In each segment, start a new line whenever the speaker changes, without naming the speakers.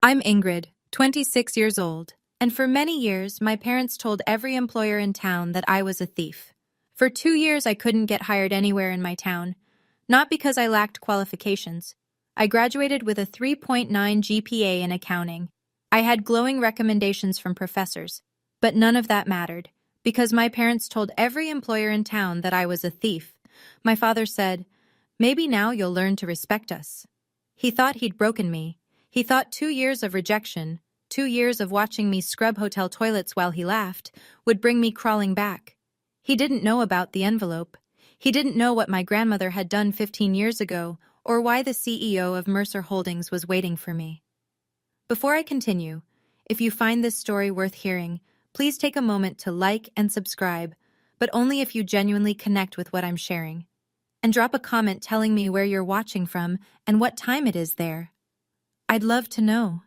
I'm Ingrid, 26 years old, and for many years my parents told every employer in town that I was a thief. For 2 years I couldn't get hired anywhere in my town, not because I lacked qualifications. I graduated with a 3.9 GPA in accounting. I had glowing recommendations from professors, but none of that mattered, because my parents told every employer in town that I was a thief. My father said, "Maybe now you'll learn to respect us." He thought he'd broken me. He thought 2 years of rejection, 2 years of watching me scrub hotel toilets while he laughed, would bring me crawling back. He didn't know about the envelope. He didn't know what my grandmother had done 15 years ago, or why the CEO of Mercer Holdings was waiting for me. Before I continue, if you find this story worth hearing, please take a moment to like and subscribe, but only if you genuinely connect with what I'm sharing. And drop a comment telling me where you're watching from and what time it is there. I'd love to know.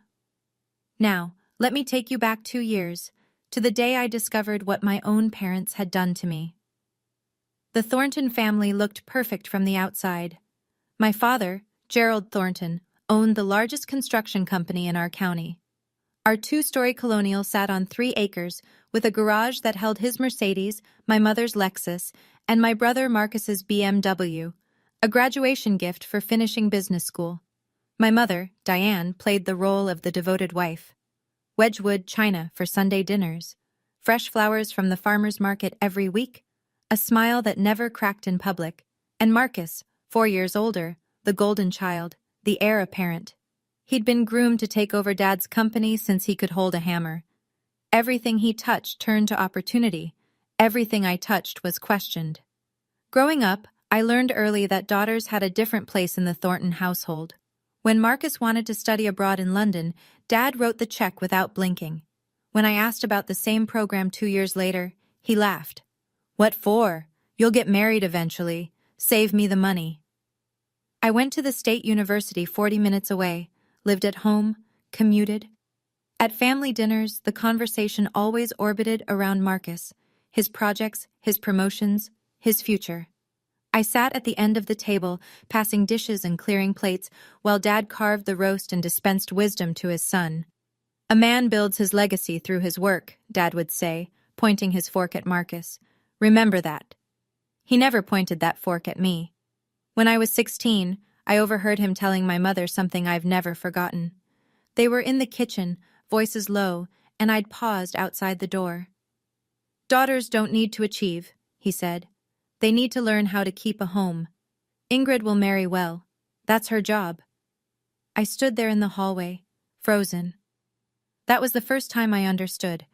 Now, let me take you back 2 years, to the day I discovered what my own parents had done to me. The Thornton family looked perfect from the outside. My father, Gerald Thornton, owned the largest construction company in our county. Our 2-story colonial sat on 3 acres, with a garage that held his Mercedes, my mother's Lexus, and my brother Marcus's BMW, a graduation gift for finishing business school. My mother, Diane, played the role of the devoted wife. Wedgwood china for Sunday dinners, fresh flowers from the farmer's market every week, a smile that never cracked in public, and Marcus, 4 years older, the golden child, the heir apparent. He'd been groomed to take over Dad's company since he could hold a hammer. Everything he touched turned to opportunity. Everything I touched was questioned. Growing up, I learned early that daughters had a different place in the Thornton household. When Marcus wanted to study abroad in London, Dad wrote the check without blinking. When I asked about the same program 2 years later, he laughed. "What for? You'll get married eventually. Save me the money." I went to the state university 40 minutes away, lived at home, commuted. At family dinners, the conversation always orbited around Marcus, his projects, his promotions, his future. I sat at the end of the table, passing dishes and clearing plates, while Dad carved the roast and dispensed wisdom to his son. "A man builds his legacy through his work," Dad would say, pointing his fork at Marcus. "Remember that." He never pointed that fork at me. When I was 16, I overheard him telling my mother something I've never forgotten. They were in the kitchen, voices low, and I'd paused outside the door. "Daughters don't need to achieve," he said. "They need to learn how to keep a home. Ingrid will marry well. That's her job." I stood there in the hallway, frozen. That was the first time I understood.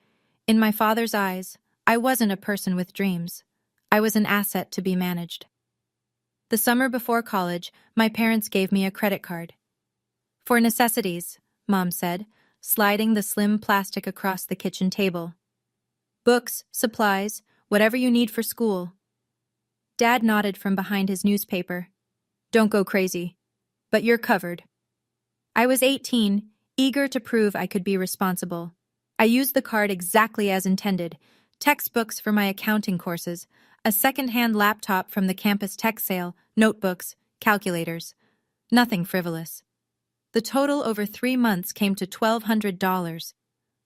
In my father's eyes, I wasn't a person with dreams. I was an asset to be managed. The summer before college, my parents gave me a credit card. "For necessities," Mom said, sliding the slim plastic across the kitchen table. "Books, supplies, whatever you need for school." Dad nodded from behind his newspaper. "Don't go crazy. But you're covered." I was 18, eager to prove I could be responsible. I used the card exactly as intended: textbooks for my accounting courses, a second-hand laptop from the campus tech sale, notebooks, calculators. Nothing frivolous. The total over 3 months came to $1,200.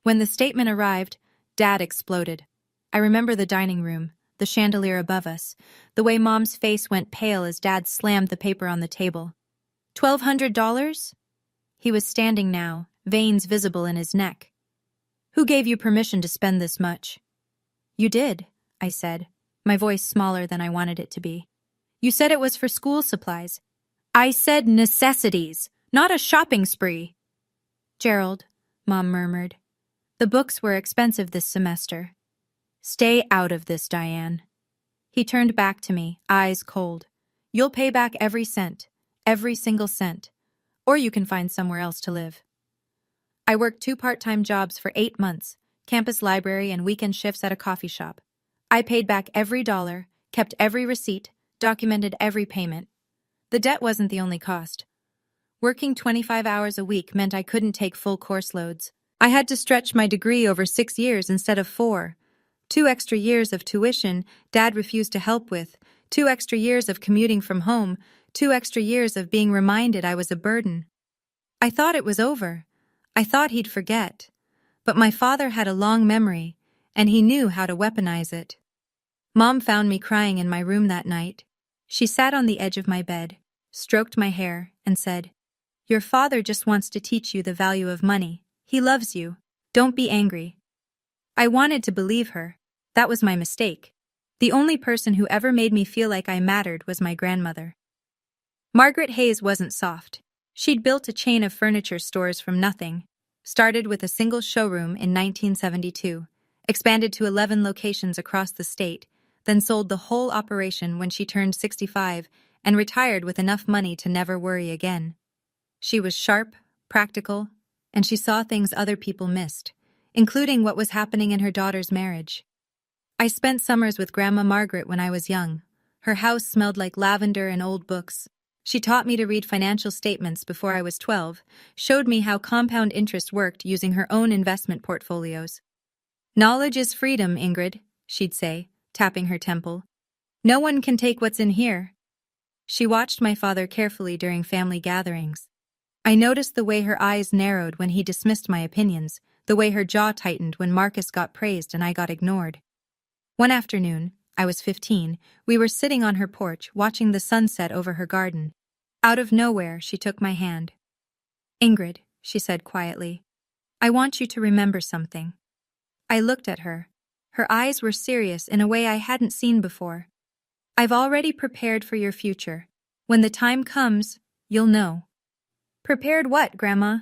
When the statement arrived, Dad exploded. I remember the dining room, the chandelier above us, the way Mom's face went pale as Dad slammed the paper on the table. $1,200? He was standing now, veins visible in his neck. "Who gave you permission to spend this much?" "You did," I said, my voice smaller than I wanted it to be. "You said it was for school supplies." "I said necessities, not a shopping spree." "Gerald," Mom murmured. "The books were expensive this semester." "Stay out of this, Diane." He turned back to me, eyes cold. "You'll pay back every cent, every single cent, or you can find somewhere else to live." I worked 2 part-time jobs for 8 months, campus library and weekend shifts at a coffee shop. I paid back every dollar, kept every receipt, documented every payment. The debt wasn't the only cost. Working 25 hours a week meant I couldn't take full course loads. I had to stretch my degree over 6 years instead of 4. 2 extra years of tuition Dad refused to help with, 2 extra years of commuting from home, 2 extra years of being reminded I was a burden. I thought it was over. I thought he'd forget, but my father had a long memory, and he knew how to weaponize it. Mom found me crying in my room that night. She sat on the edge of my bed, stroked my hair, and said, "Your father just wants to teach you the value of money. He loves you. Don't be angry." I wanted to believe her. That was my mistake. The only person who ever made me feel like I mattered was my grandmother. Margaret Hayes wasn't soft. She'd built a chain of furniture stores from nothing, started with a single showroom in 1972, expanded to 11 locations across the state, then sold the whole operation when she turned 65 and retired with enough money to never worry again. She was sharp, practical, and she saw things other people missed, including what was happening in her daughter's marriage. I spent summers with Grandma Margaret when I was young. Her house smelled like lavender and old books. She taught me to read financial statements before I was 12, showed me how compound interest worked using her own investment portfolios. "Knowledge is freedom, Ingrid," she'd say, tapping her temple. "No one can take what's in here." She watched my father carefully during family gatherings. I noticed the way her eyes narrowed when he dismissed my opinions, the way her jaw tightened when Marcus got praised and I got ignored. One afternoon, I was 15, we were sitting on her porch watching the sunset over her garden. Out of nowhere, she took my hand. "Ingrid," she said quietly, "I want you to remember something." I looked at her. Her eyes were serious in a way I hadn't seen before. "I've already prepared for your future. When the time comes, you'll know." "Prepared what, Grandma?"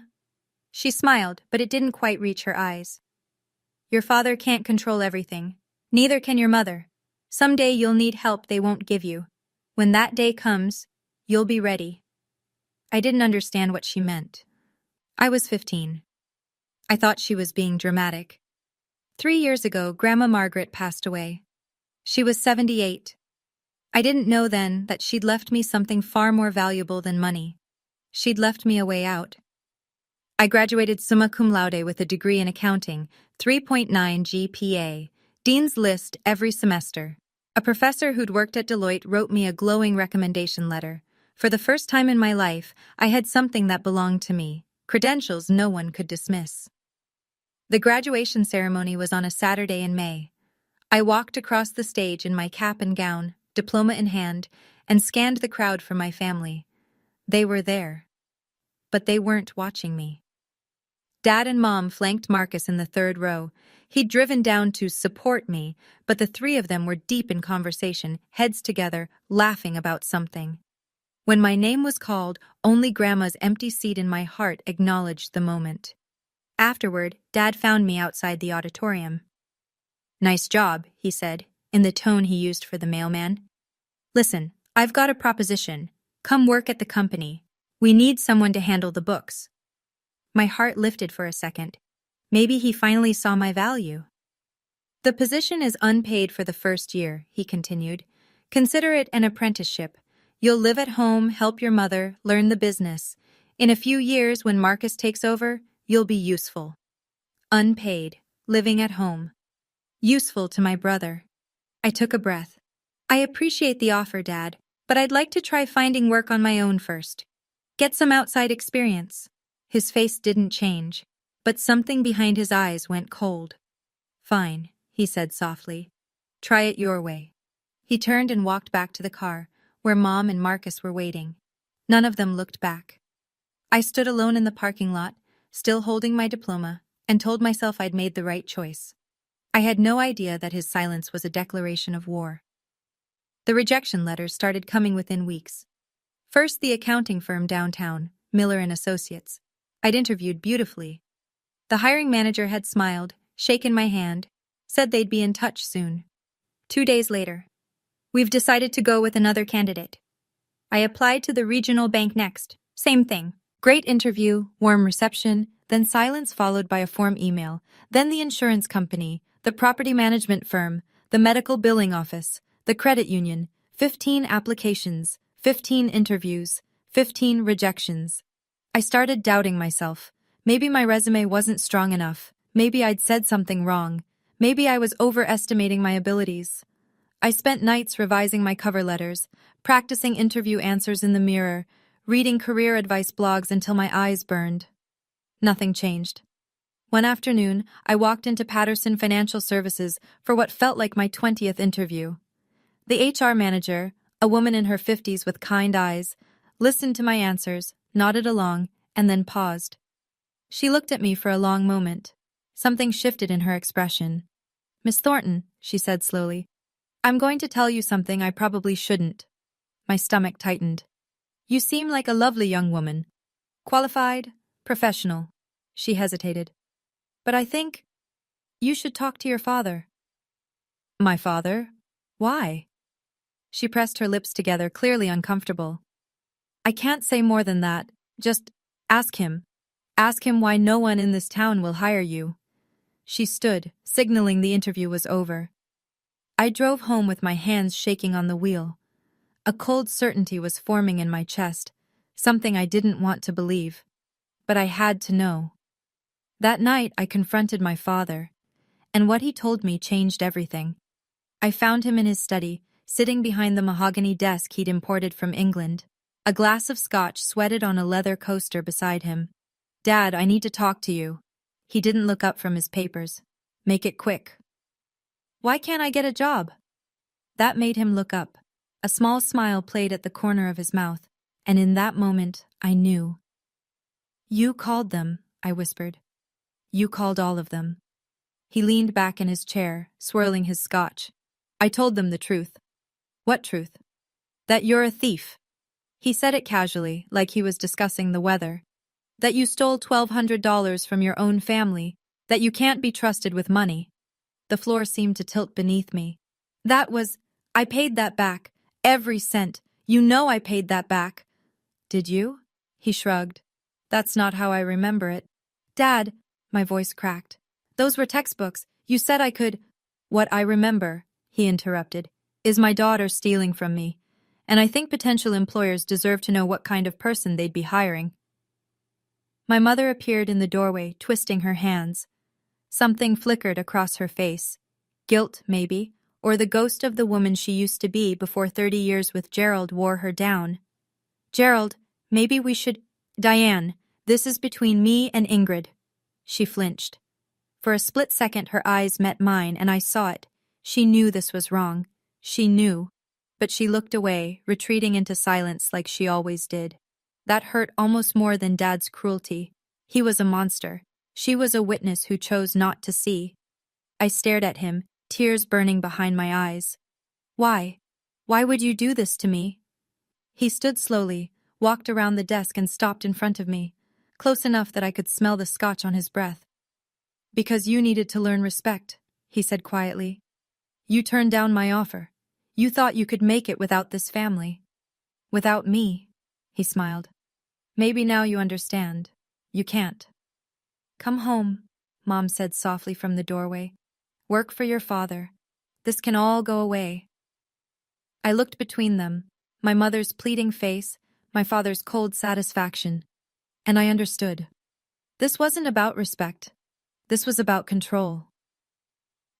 She smiled, but it didn't quite reach her eyes. "Your father can't control everything. Neither can your mother. Someday you'll need help they won't give you. When that day comes, you'll be ready." I didn't understand what she meant. I was 15. I thought she was being dramatic. 3 years ago, Grandma Margaret passed away. She was 78. I didn't know then that she'd left me something far more valuable than money. She'd left me a way out. I graduated summa cum laude with a degree in accounting, 3.9 GPA, Dean's List every semester. A professor who'd worked at Deloitte wrote me a glowing recommendation letter. For the first time in my life, I had something that belonged to me, credentials no one could dismiss. The graduation ceremony was on a Saturday in May. I walked across the stage in my cap and gown, diploma in hand, and scanned the crowd for my family. They were there. But they weren't watching me. Dad and Mom flanked Marcus in the third row. He'd driven down to support me, but the three of them were deep in conversation, heads together, laughing about something. When my name was called, only Grandma's empty seat in my heart acknowledged the moment. Afterward, Dad found me outside the auditorium. "Nice job," he said, in the tone he used for the mailman. "Listen, I've got a proposition. Come work at the company. We need someone to handle the books." My heart lifted for a second. Maybe he finally saw my value. "The position is unpaid for the first year," he continued. "Consider it an apprenticeship. You'll live at home, help your mother, learn the business. In a few years, when Marcus takes over, you'll be useful." Unpaid, living at home. Useful to my brother. I took a breath. "I appreciate the offer, Dad, but I'd like to try finding work on my own first. Get some outside experience." His face didn't change, but something behind his eyes went cold. "Fine," he said softly. "Try it your way." He turned and walked back to the car, where Mom and Marcus were waiting. None of them looked back. I stood alone in the parking lot, still holding my diploma, and told myself I'd made the right choice. I had no idea that his silence was a declaration of war. The rejection letters started coming within weeks. First, the accounting firm downtown, Miller and Associates. I'd interviewed beautifully. The hiring manager had smiled, shaken my hand, said they'd be in touch soon. 2 days later, "We've decided to go with another candidate." I applied to the regional bank next. Same thing. Great interview, warm reception, then silence followed by a form email, then the insurance company, the property management firm, the medical billing office, the credit union, 15 applications, 15 interviews, 15 rejections. I started doubting myself. Maybe my resume wasn't strong enough. Maybe I'd said something wrong. Maybe I was overestimating my abilities. I spent nights revising my cover letters, practicing interview answers in the mirror, reading career advice blogs until my eyes burned. Nothing changed. One afternoon, I walked into Patterson Financial Services for what felt like my 20th interview. The HR manager, a woman in her 50s with kind eyes, listened to my answers, nodded along, and then paused. She looked at me for a long moment. Something shifted in her expression. "Miss Thornton," she said slowly, "I'm going to tell you something I probably shouldn't." My stomach tightened. "You seem like a lovely young woman. Qualified, professional." She hesitated. "But I think you should talk to your father." "My father? Why?" She pressed her lips together, clearly uncomfortable. "I can't say more than that. Just ask him. Ask him why no one in this town will hire you." She stood, signaling the interview was over. I drove home with my hands shaking on the wheel. A cold certainty was forming in my chest, something I didn't want to believe. But I had to know. That night, I confronted my father, and what he told me changed everything. I found him in his study, sitting behind the mahogany desk he'd imported from England. A glass of scotch sweated on a leather coaster beside him. "Dad, I need to talk to you." He didn't look up from his papers. "Make it quick." "Why can't I get a job?" That made him look up. A small smile played at the corner of his mouth, and in that moment, I knew. "You called them," I whispered. "You called all of them." He leaned back in his chair, swirling his scotch. "I told them the truth." "What truth?" "That you're a thief." He said it casually, like he was discussing the weather. "That you stole $1,200 from your own family. That you can't be trusted with money." The floor seemed to tilt beneath me. I paid that back. Every cent. You know I paid that back." "Did you?" He shrugged. "That's not how I remember it." "Dad," my voice cracked. "Those were textbooks. You said I could—" "What I remember," he interrupted, "is my daughter stealing from me. And I think potential employers deserve to know what kind of person they'd be hiring." My mother appeared in the doorway, twisting her hands. Something flickered across her face. Guilt, maybe, or the ghost of the woman she used to be before 30 years with Gerald wore her down. "Gerald, maybe we should—" "Diane, this is between me and Ingrid." She flinched. For a split second her eyes met mine and I saw it. She knew this was wrong. She knew. But she looked away, retreating into silence like she always did. That hurt almost more than Dad's cruelty. He was a monster. She was a witness who chose not to see. I stared at him, tears burning behind my eyes. "Why? Why would you do this to me?" He stood slowly, walked around the desk and stopped in front of me, close enough that I could smell the scotch on his breath. "Because you needed to learn respect," he said quietly. "You turned down my offer. You thought you could make it without this family." "Without me," he smiled. "Maybe now you understand. You can't." "Come home," Mom said softly from the doorway. "Work for your father. This can all go away." I looked between them, my mother's pleading face, my father's cold satisfaction, and I understood. This wasn't about respect. This was about control.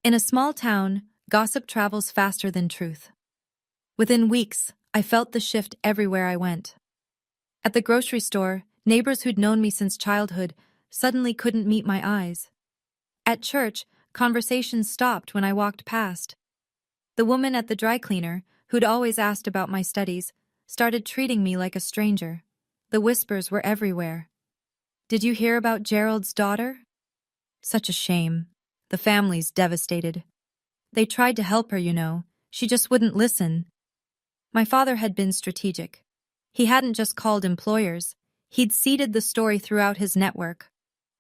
In a small town, gossip travels faster than truth. Within weeks, I felt the shift everywhere I went. At the grocery store, neighbors who'd known me since childhood suddenly couldn't meet my eyes. At church, conversations stopped when I walked past. The woman at the dry cleaner, who'd always asked about my studies, started treating me like a stranger. The whispers were everywhere. "Did you hear about Gerald's daughter?" Such a shame. The family's devastated. They tried to help her, you know. She just wouldn't listen. My father had been strategic. He hadn't just called employers. He'd seeded the story throughout his network.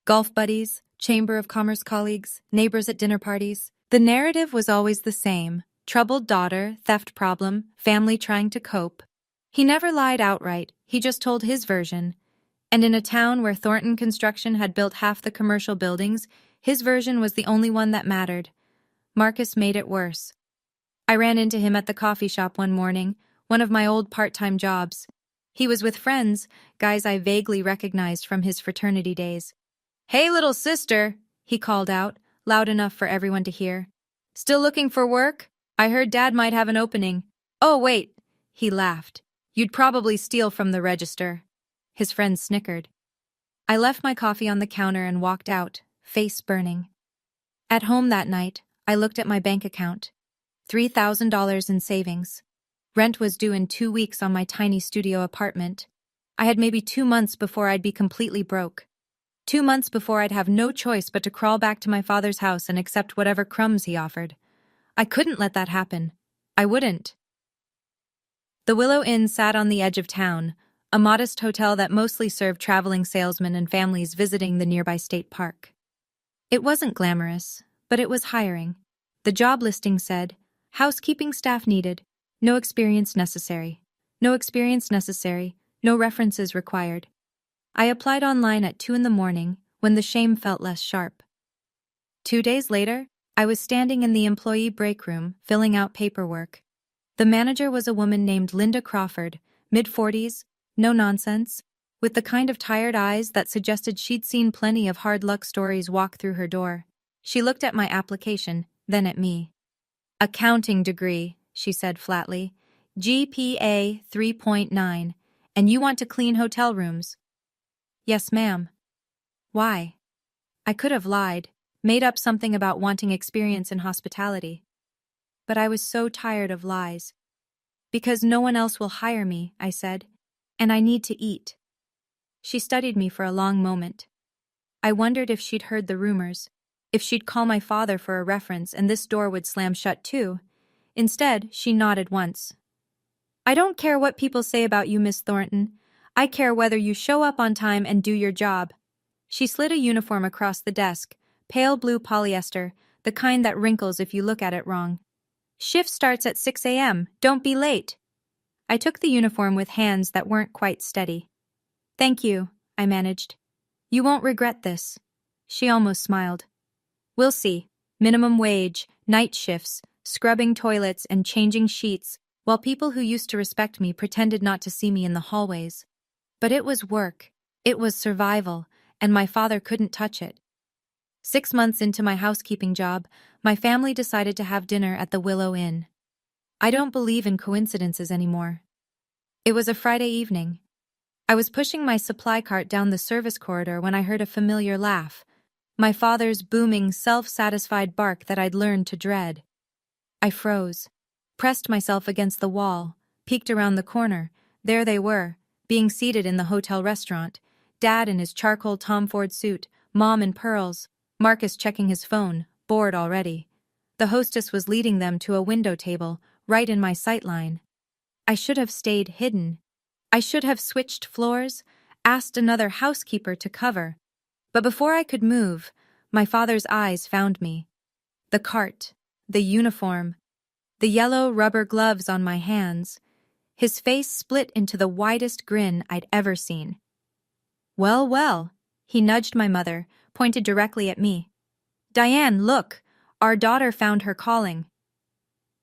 Golf buddies, Chamber of Commerce colleagues, neighbors at dinner parties. The narrative was always the same. Troubled daughter, theft problem, family trying to cope. He never lied outright, he just told his version. And in a town where Thornton Construction had built half the commercial buildings, his version was the only one that mattered. Marcus made it worse. I ran into him at the coffee shop one morning, one of my old part-time jobs. He was with friends, guys I vaguely recognized from his fraternity days. "Hey, little sister," he called out, loud enough for everyone to hear. "Still looking for work? I heard Dad might have an opening." "Oh, wait," he laughed. "You'd probably steal from the register." His friends snickered. I left my coffee on the counter and walked out, face burning. At home that night, I looked at my bank account. $3,000 in savings. Rent was due in 2 weeks on my tiny studio apartment. I had maybe 2 months before I'd be completely broke. 2 months before I'd have no choice but to crawl back to my father's house and accept whatever crumbs he offered. I couldn't let that happen. I wouldn't. The Willow Inn sat on the edge of town, a modest hotel that mostly served traveling salesmen and families visiting the nearby state park. It wasn't glamorous, but it was hiring. The job listing said, housekeeping staff needed, no experience necessary. No experience necessary, no references required. I applied online at 2 a.m. when the shame felt less sharp. 2 days later, I was standing in the employee break room, filling out paperwork. The manager was a woman named Linda Crawford, mid-40s, no nonsense, with the kind of tired eyes that suggested she'd seen plenty of hard luck stories walk through her door. She looked at my application, then at me. Accounting degree, she said flatly. GPA 3.9, and you want to clean hotel rooms? Yes, ma'am. Why? I could have lied, made up something about wanting experience in hospitality. But I was so tired of lies. Because no one else will hire me, I said, and I need to eat. She studied me for a long moment. I wondered if she'd heard the rumors, if she'd call my father for a reference and this door would slam shut too. Instead, she nodded once. I don't care what people say about you, Miss Thornton. I care whether you show up on time and do your job. She slid a uniform across the desk, pale blue polyester, the kind that wrinkles if you look at it wrong. Shift starts at 6 a.m. Don't be late. I took the uniform with hands that weren't quite steady. Thank you, I managed. You won't regret this. She almost smiled. We'll see. Minimum wage, night shifts, scrubbing toilets and changing sheets, while people who used to respect me pretended not to see me in the hallways. But it was work. It was survival, and my father couldn't touch it. 6 months into my housekeeping job, my family decided to have dinner at the Willow Inn. I don't believe in coincidences anymore. It was a Friday evening. I was pushing my supply cart down the service corridor when I heard a familiar laugh, my father's booming, self-satisfied bark that I'd learned to dread. I froze, pressed myself against the wall, peeked around the corner. There they were, being seated in the hotel restaurant, Dad in his charcoal Tom Ford suit, Mom in pearls, Marcus checking his phone, bored already. The hostess was leading them to a window table, right in my sightline. I should have stayed hidden. I should have switched floors, asked another housekeeper to cover. But before I could move, my father's eyes found me. The cart, the uniform, the yellow rubber gloves on my hands. His face split into the widest grin I'd ever seen. Well, well, he nudged my mother, pointed directly at me. Diane, look, our daughter found her calling.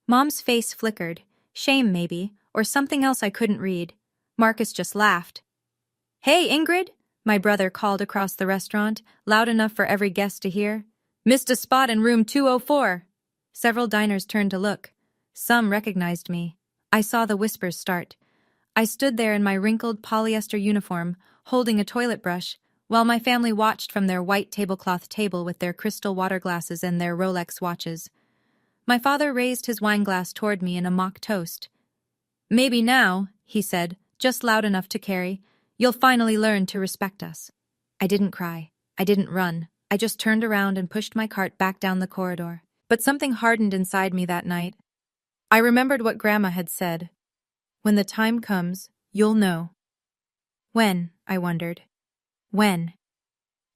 Mom's face flickered, shame maybe, or something else I couldn't read. Marcus just laughed. Hey, Ingrid, my brother called across the restaurant, loud enough for every guest to hear. Missed a spot in room 204. Several diners turned to look. Some recognized me. I saw the whispers start. I stood there in my wrinkled polyester uniform, holding a toilet brush, while my family watched from their white tablecloth table with their crystal water glasses and their Rolex watches. My father raised his wineglass toward me in a mock toast. Maybe now, he said, just loud enough to carry, you'll finally learn to respect us. I didn't cry. I didn't run. I just turned around and pushed my cart back down the corridor. But something hardened inside me that night. I remembered what Grandma had said. When the time comes, you'll know. When, I wondered. When?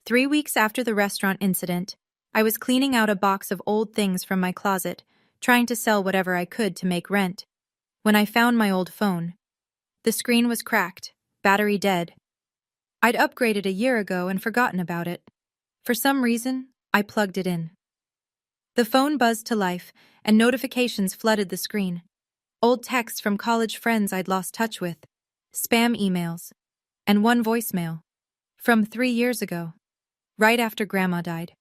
3 weeks after the restaurant incident, I was cleaning out a box of old things from my closet, trying to sell whatever I could to make rent, when I found my old phone. The screen was cracked, battery dead. I'd upgraded a year ago and forgotten about it. For some reason, I plugged it in. The phone buzzed to life, and notifications flooded the screen. Old texts from college friends I'd lost touch with, spam emails, and one voicemail. From 3 years ago, right after Grandma died.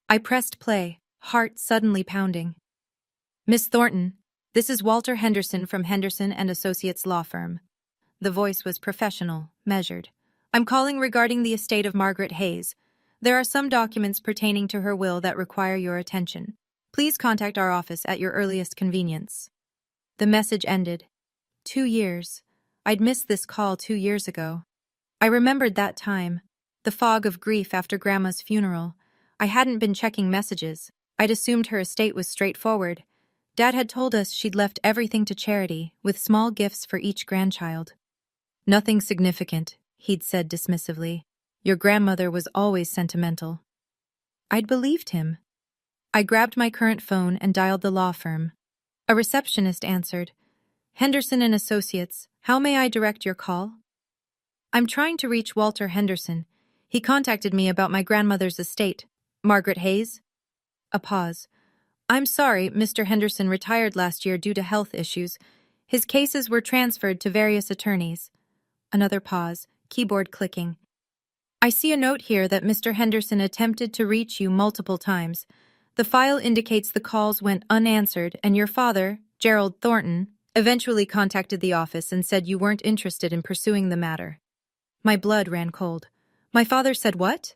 I pressed play, heart suddenly pounding. Miss Thornton, this is Walter Henderson from Henderson and Associates Law Firm. The voice was professional, measured. I'm calling regarding the estate of Margaret Hayes. There are some documents pertaining to her will that require your attention. Please contact our office at your earliest convenience. The message ended. 2 years. I'd missed this call 2 years ago. I remembered that time. The fog of grief after Grandma's funeral. I hadn't been checking messages. I'd assumed her estate was straightforward. Dad had told us she'd left everything to charity, with small gifts for each grandchild. Nothing significant, he'd said dismissively. Your grandmother was always sentimental. I'd believed him. I grabbed my current phone and dialed the law firm. A receptionist answered. Henderson and Associates, how may I direct your call? I'm trying to reach Walter Henderson. He contacted me about my grandmother's estate. Margaret Hayes? A pause. I'm sorry, Mr. Henderson retired last year due to health issues. His cases were transferred to various attorneys. Another pause, keyboard clicking. I see a note here that Mr. Henderson attempted to reach you multiple times. The file indicates the calls went unanswered and your father, Gerald Thornton, eventually contacted the office and said you weren't interested in pursuing the matter. My blood ran cold. My father said what?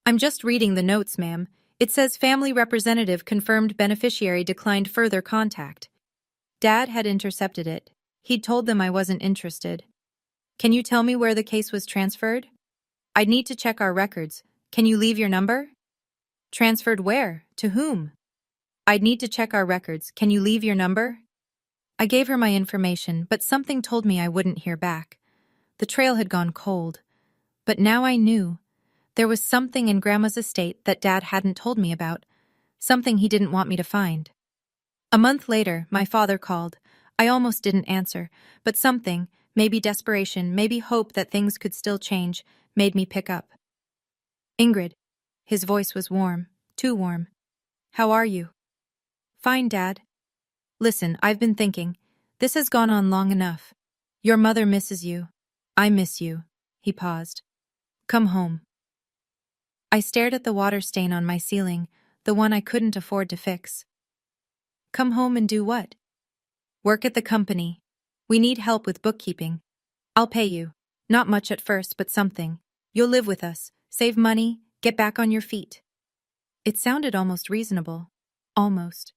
I'm just reading the notes, ma'am. It says family representative confirmed beneficiary declined further contact. Dad had intercepted it. He'd told them I wasn't interested. Can you tell me where the case was transferred? I'd need to check our records. Can you leave your number? Transferred where? To whom? I'd need to check our records. Can you leave your number? I gave her my information, but something told me I wouldn't hear back. The trail had gone cold. But now I knew. There was something in Grandma's estate that Dad hadn't told me about, something he didn't want me to find. A month later, my father called. I almost didn't answer, but something, maybe desperation, maybe hope that things could still change, made me pick up. Ingrid. His voice was warm, too warm. How are you? Fine, Dad. Listen, I've been thinking. This has gone on long enough. Your mother misses you. I miss you. He paused. Come home. I stared at the water stain on my ceiling, the one I couldn't afford to fix. Come home and do what? Work at the company. We need help with bookkeeping. I'll pay you. Not much at first, but something. You'll live with us, save money, get back on your feet. It sounded almost reasonable. Almost.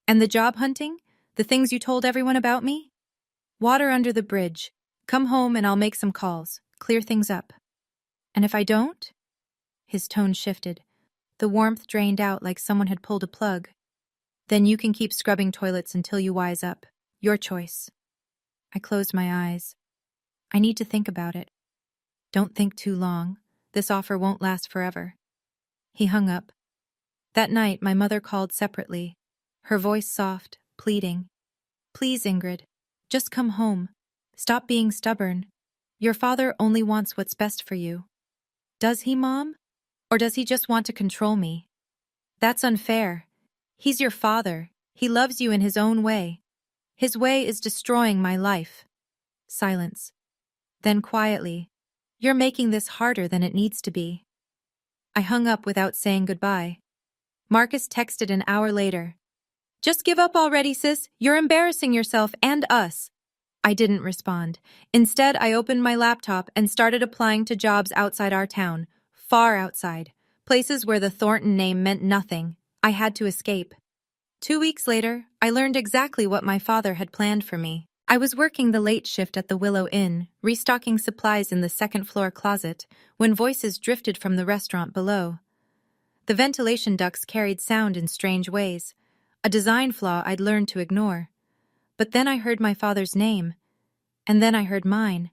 And the job hunting? The things you told everyone about me? Water under the bridge. Come home and I'll make some calls, clear things up. And if I don't? His tone shifted. The warmth drained out like someone had pulled a plug. Then you can keep scrubbing toilets until you wise up. Your choice. I closed my eyes. I need to think about it. Don't think too long. This offer won't last forever. He hung up. That night, my mother called separately, her voice soft, pleading. Please, Ingrid, just come home. Stop being stubborn. Your father only wants what's best for you. Does he, Mom? Or does he just want to control me? That's unfair. He's your father. He loves you in his own way. His way is destroying my life. Silence. Then quietly, you're making this harder than it needs to be. I hung up without saying goodbye. Marcus texted an hour later. Just give up already, sis. You're embarrassing yourself and us. I didn't respond. Instead, I opened my laptop and started applying to jobs outside our town, far outside, places where the Thornton name meant nothing. I had to escape. 2 weeks later, I learned exactly what my father had planned for me. I was working the late shift at the Willow Inn, restocking supplies in the second-floor closet, when voices drifted from the restaurant below. The ventilation ducts carried sound in strange ways, a design flaw I'd learned to ignore. But then I heard my father's name, and then I heard mine.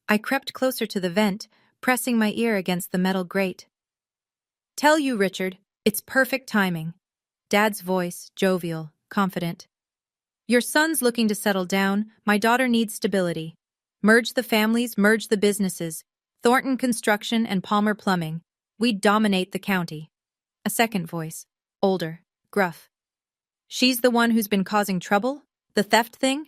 I crept closer to the vent, pressing my ear against the metal grate. Tell you, Richard, it's perfect timing. Dad's voice, jovial, confident. Your son's looking to settle down, my daughter needs stability. Merge the families, merge the businesses. Thornton Construction and Palmer Plumbing. We dominate the county. A second voice, older, gruff. She's the one who's been causing trouble? The theft thing?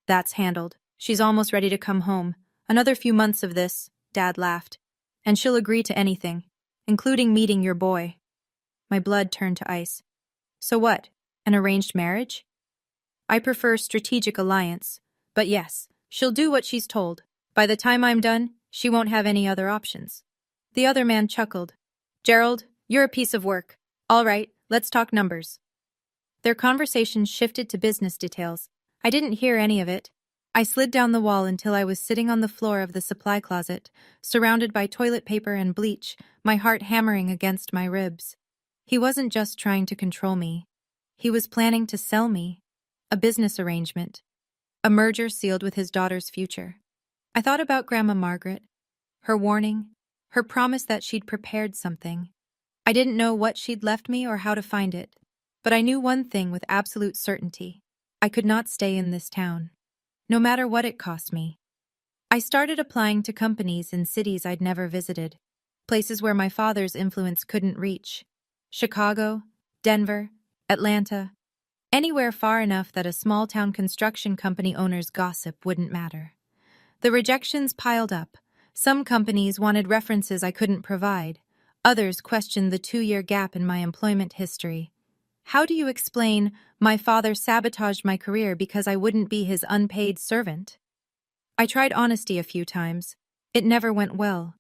That's handled. She's almost ready to come home. Another few months of this, Dad laughed. And she'll agree to anything, including meeting your boy. My blood turned to ice. So what, an arranged marriage? I prefer strategic alliance. But yes, she'll do what she's told. By the time I'm done, She won't have any other options. The other man chuckled. Gerald, you're a piece of work. All right, let's talk numbers. Their conversation shifted to business details. I didn't hear any of it. I slid down the wall until I was sitting on the floor of the supply closet, surrounded by toilet paper and bleach, my heart hammering against my ribs. He wasn't just trying to control me. He was planning to sell me. A business arrangement. A merger sealed with his daughter's future. I thought about Grandma Margaret. Her warning. Her promise that she'd prepared something. I didn't know what she'd left me or how to find it. But I knew one thing with absolute certainty. I could not stay in this town. No matter what it cost me. I started applying to companies in cities I'd never visited. Places where my father's influence couldn't reach. Chicago, Denver, Atlanta. Anywhere far enough that a small-town construction company owner's gossip wouldn't matter. The rejections piled up. Some companies wanted references I couldn't provide. Others questioned the 2-year gap in my employment history. How do you explain, my father sabotaged my career because I wouldn't be his unpaid servant? I tried honesty a few times. It never went well.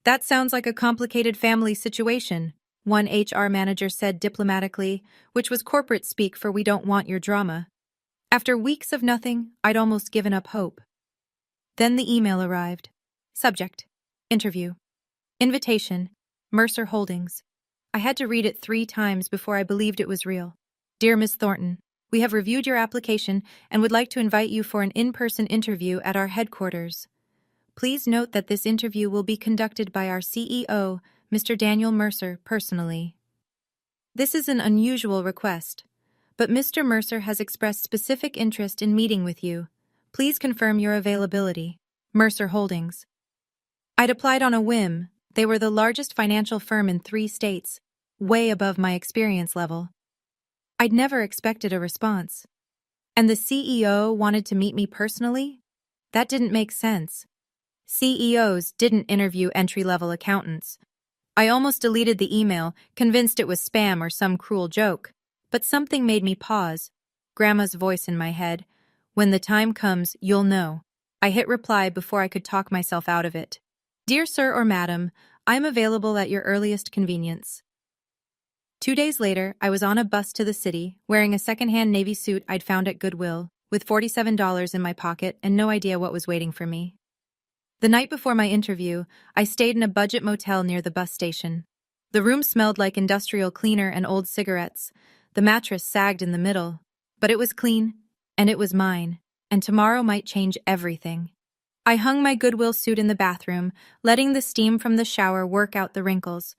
That sounds like a complicated family situation, one HR manager said diplomatically, which was corporate speak for we don't want your drama. After weeks of nothing, I'd almost given up hope. Then the email arrived. Subject: Interview. Invitation: Mercer Holdings. I had to read it 3 times before I believed it was real. Dear Ms. Thornton, we have reviewed your application and would like to invite you for an in-person interview at our headquarters. Please note that this interview will be conducted by our CEO, Mr. Daniel Mercer, personally. This is an unusual request, but Mr. Mercer has expressed specific interest in meeting with you. Please confirm your availability. Mercer Holdings. I'd applied on a whim. They were the largest financial firm in 3 states, way above my experience level. I'd never expected a response. And the CEO wanted to meet me personally? That didn't make sense. CEOs didn't interview entry-level accountants. I almost deleted the email, convinced it was spam or some cruel joke. But something made me pause. Grandma's voice in my head. When the time comes, you'll know. I hit reply before I could talk myself out of it. Dear Sir or Madam, I'm available at your earliest convenience. 2 days later, I was on a bus to the city, wearing a second-hand navy suit I'd found at Goodwill, with $47 in my pocket and no idea what was waiting for me. The night before my interview, I stayed in a budget motel near the bus station. The room smelled like industrial cleaner and old cigarettes. The mattress sagged in the middle. But it was clean, and it was mine, and tomorrow might change everything. I hung my Goodwill suit in the bathroom, letting the steam from the shower work out the wrinkles.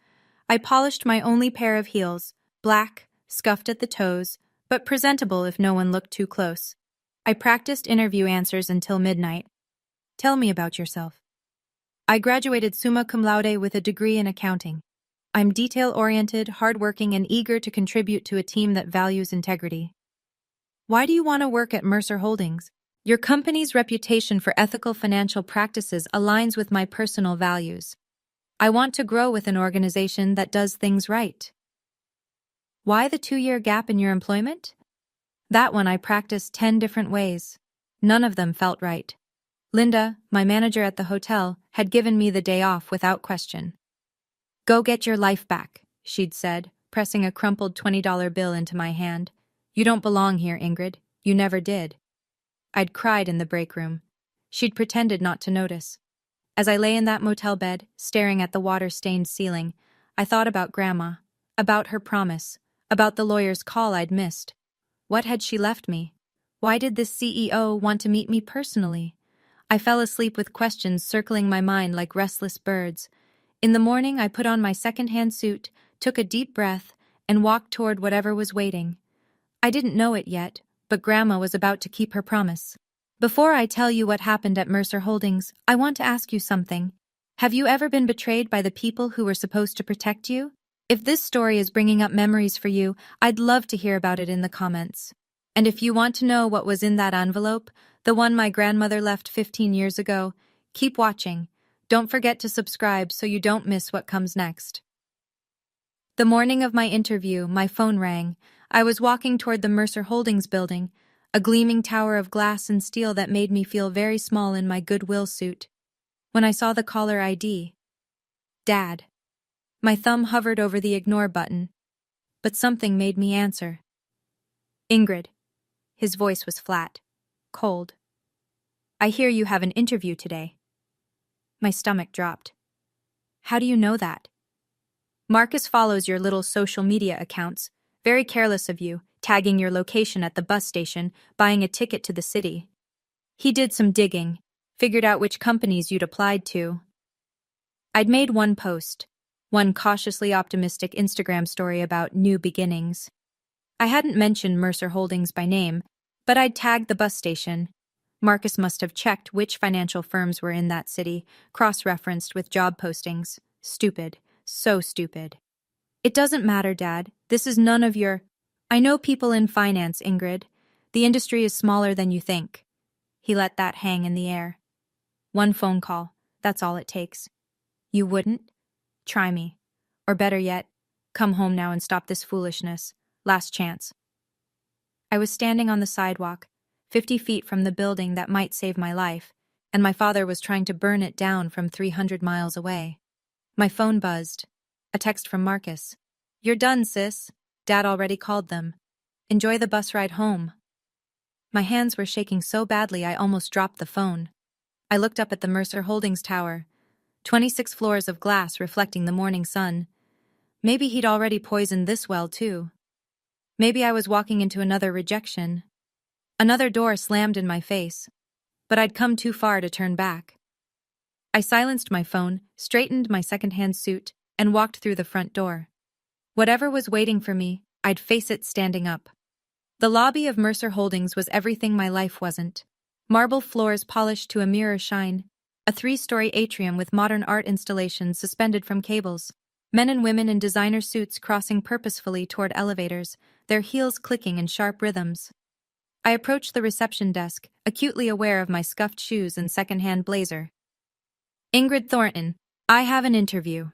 I polished my only pair of heels, black, scuffed at the toes, but presentable if no one looked too close. I practiced interview answers until midnight. Tell me about yourself. I graduated summa cum laude with a degree in accounting. I'm detail-oriented, hardworking, and eager to contribute to a team that values integrity. Why do you want to work at Mercer Holdings? Your company's reputation for ethical financial practices aligns with my personal values. I want to grow with an organization that does things right. Why the 2-year gap in your employment? That one I practiced 10 different ways. None of them felt right. Linda, my manager at the hotel, had given me the day off without question. Go get your life back, she'd said, pressing a crumpled $20 bill into my hand. You don't belong here, Ingrid. You never did. I'd cried in the break room. She'd pretended not to notice. As I lay in that motel bed, staring at the water-stained ceiling, I thought about Grandma, about her promise, about the lawyer's call I'd missed. What had she left me? Why did this CEO want to meet me personally? I fell asleep with questions circling my mind like restless birds. In the morning, I put on my second-hand suit, took a deep breath, and walked toward whatever was waiting. I didn't know it yet, but Grandma was about to keep her promise. Before I tell you what happened at Mercer Holdings, I want to ask you something. Have you ever been betrayed by the people who were supposed to protect you? If this story is bringing up memories for you, I'd love to hear about it in the comments. And if you want to know what was in that envelope, the one my grandmother left 15 years ago, keep watching. Don't forget to subscribe so you don't miss what comes next. The morning of my interview, my phone rang. I was walking toward the Mercer Holdings building, a gleaming tower of glass and steel that made me feel very small in my Goodwill suit. when I saw the caller ID. Dad. My thumb hovered over the ignore button, but something made me answer. Ingrid. His voice was flat, cold. I hear you have an interview today. My stomach dropped. How do you know that? Marcus follows your little social media accounts. Very careless of you, tagging your location at the bus station, buying a ticket to the city. He did some digging, figured out which companies you'd applied to. I'd made one post, one cautiously optimistic Instagram story about new beginnings. I hadn't mentioned Mercer Holdings by name, but I'd tagged the bus station. Marcus must have checked which financial firms were in that city, cross-referenced with job postings. Stupid. So stupid. It doesn't matter, Dad. This is none of your... I know people in finance, Ingrid. The industry is smaller than you think. He let that hang in the air. One phone call. That's all it takes. You wouldn't? Try me. Or better yet, come home now and stop this foolishness. Last chance. I was standing on the sidewalk, 50 feet from the building that might save my life, and my father was trying to burn it down from 300 miles away. My phone buzzed. A text from Marcus. You're done, sis. Dad already called them. Enjoy the bus ride home. My hands were shaking so badly I almost dropped the phone. I looked up at the Mercer Holdings tower, 26 floors of glass reflecting the morning sun. Maybe he'd already poisoned this well, too. Maybe I was walking into another rejection. Another door slammed in my face, but I'd come too far to turn back. I silenced my phone, straightened my second-hand suit, and walked through the front door. Whatever was waiting for me, I'd face it standing up. The lobby of Mercer Holdings was everything my life wasn't. Marble floors polished to a mirror shine, a 3-story atrium with modern art installations suspended from cables, men and women in designer suits crossing purposefully toward elevators, their heels clicking in sharp rhythms. I approached the reception desk, acutely aware of my scuffed shoes and second-hand blazer. Ingrid Thornton, I have an interview.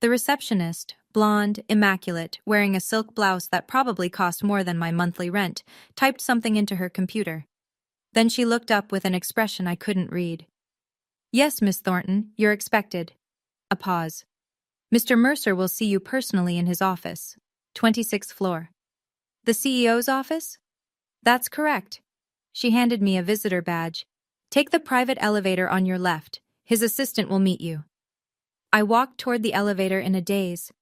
The receptionist, blonde, immaculate, wearing a silk blouse that probably cost more than my monthly rent, typed something into her computer. Then she looked up with an expression I couldn't read. Yes, Miss Thornton, you're expected. A pause. Mr. Mercer will see you personally in his office, 26th floor. The CEO's office? That's correct. She handed me a visitor badge. Take the private elevator on your left. His assistant will meet you. I walked toward the elevator in a daze.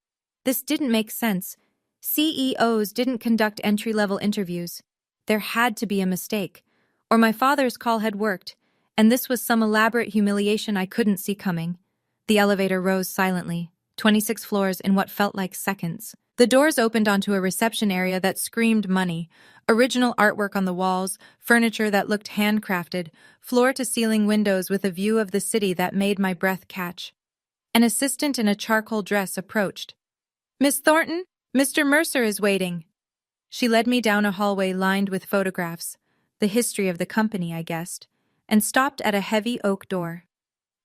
This didn't make sense. CEOs didn't conduct entry-level interviews. There had to be a mistake. Or my father's call had worked, and this was some elaborate humiliation I couldn't see coming. The elevator rose silently, 26 floors in what felt like seconds. The doors opened onto a reception area that screamed money, original artwork on the walls, furniture that looked handcrafted, floor-to-ceiling windows with a view of the city that made my breath catch. An assistant in a charcoal dress approached. Miss Thornton, Mr. Mercer is waiting. She led me down a hallway lined with photographs, the history of the company, I guessed, and stopped at a heavy oak door.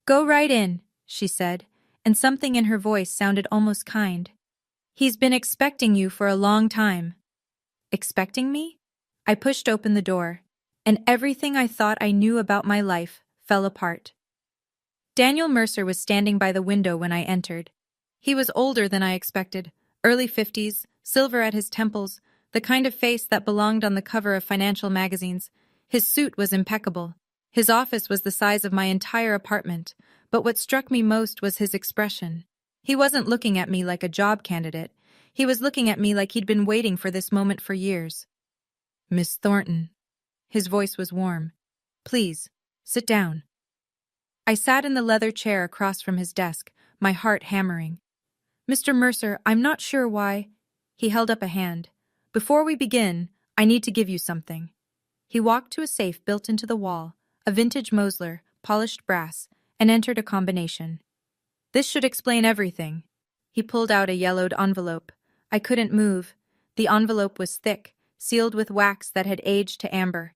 Go right in, she said, and something in her voice sounded almost kind. He's been expecting you for a long time. Expecting me? I pushed open the door, and everything I thought I knew about my life fell apart. Daniel Mercer was standing by the window when I entered. He was older than I expected, early 50s, silver at his temples, the kind of face that belonged on the cover of financial magazines. His suit was impeccable. His office was the size of my entire apartment, but what struck me most was his expression. He wasn't looking at me like a job candidate. He was looking at me like he'd been waiting for this moment for years. Miss Thornton. His voice was warm. Please, sit down. I sat in the leather chair across from his desk, my heart hammering. Mr. Mercer, I'm not sure why. He held up a hand. Before we begin, I need to give you something. He walked to a safe built into the wall, a vintage Mosler, polished brass, and entered a combination. This should explain everything. He pulled out a yellowed envelope. I couldn't move. The envelope was thick, sealed with wax that had aged to amber.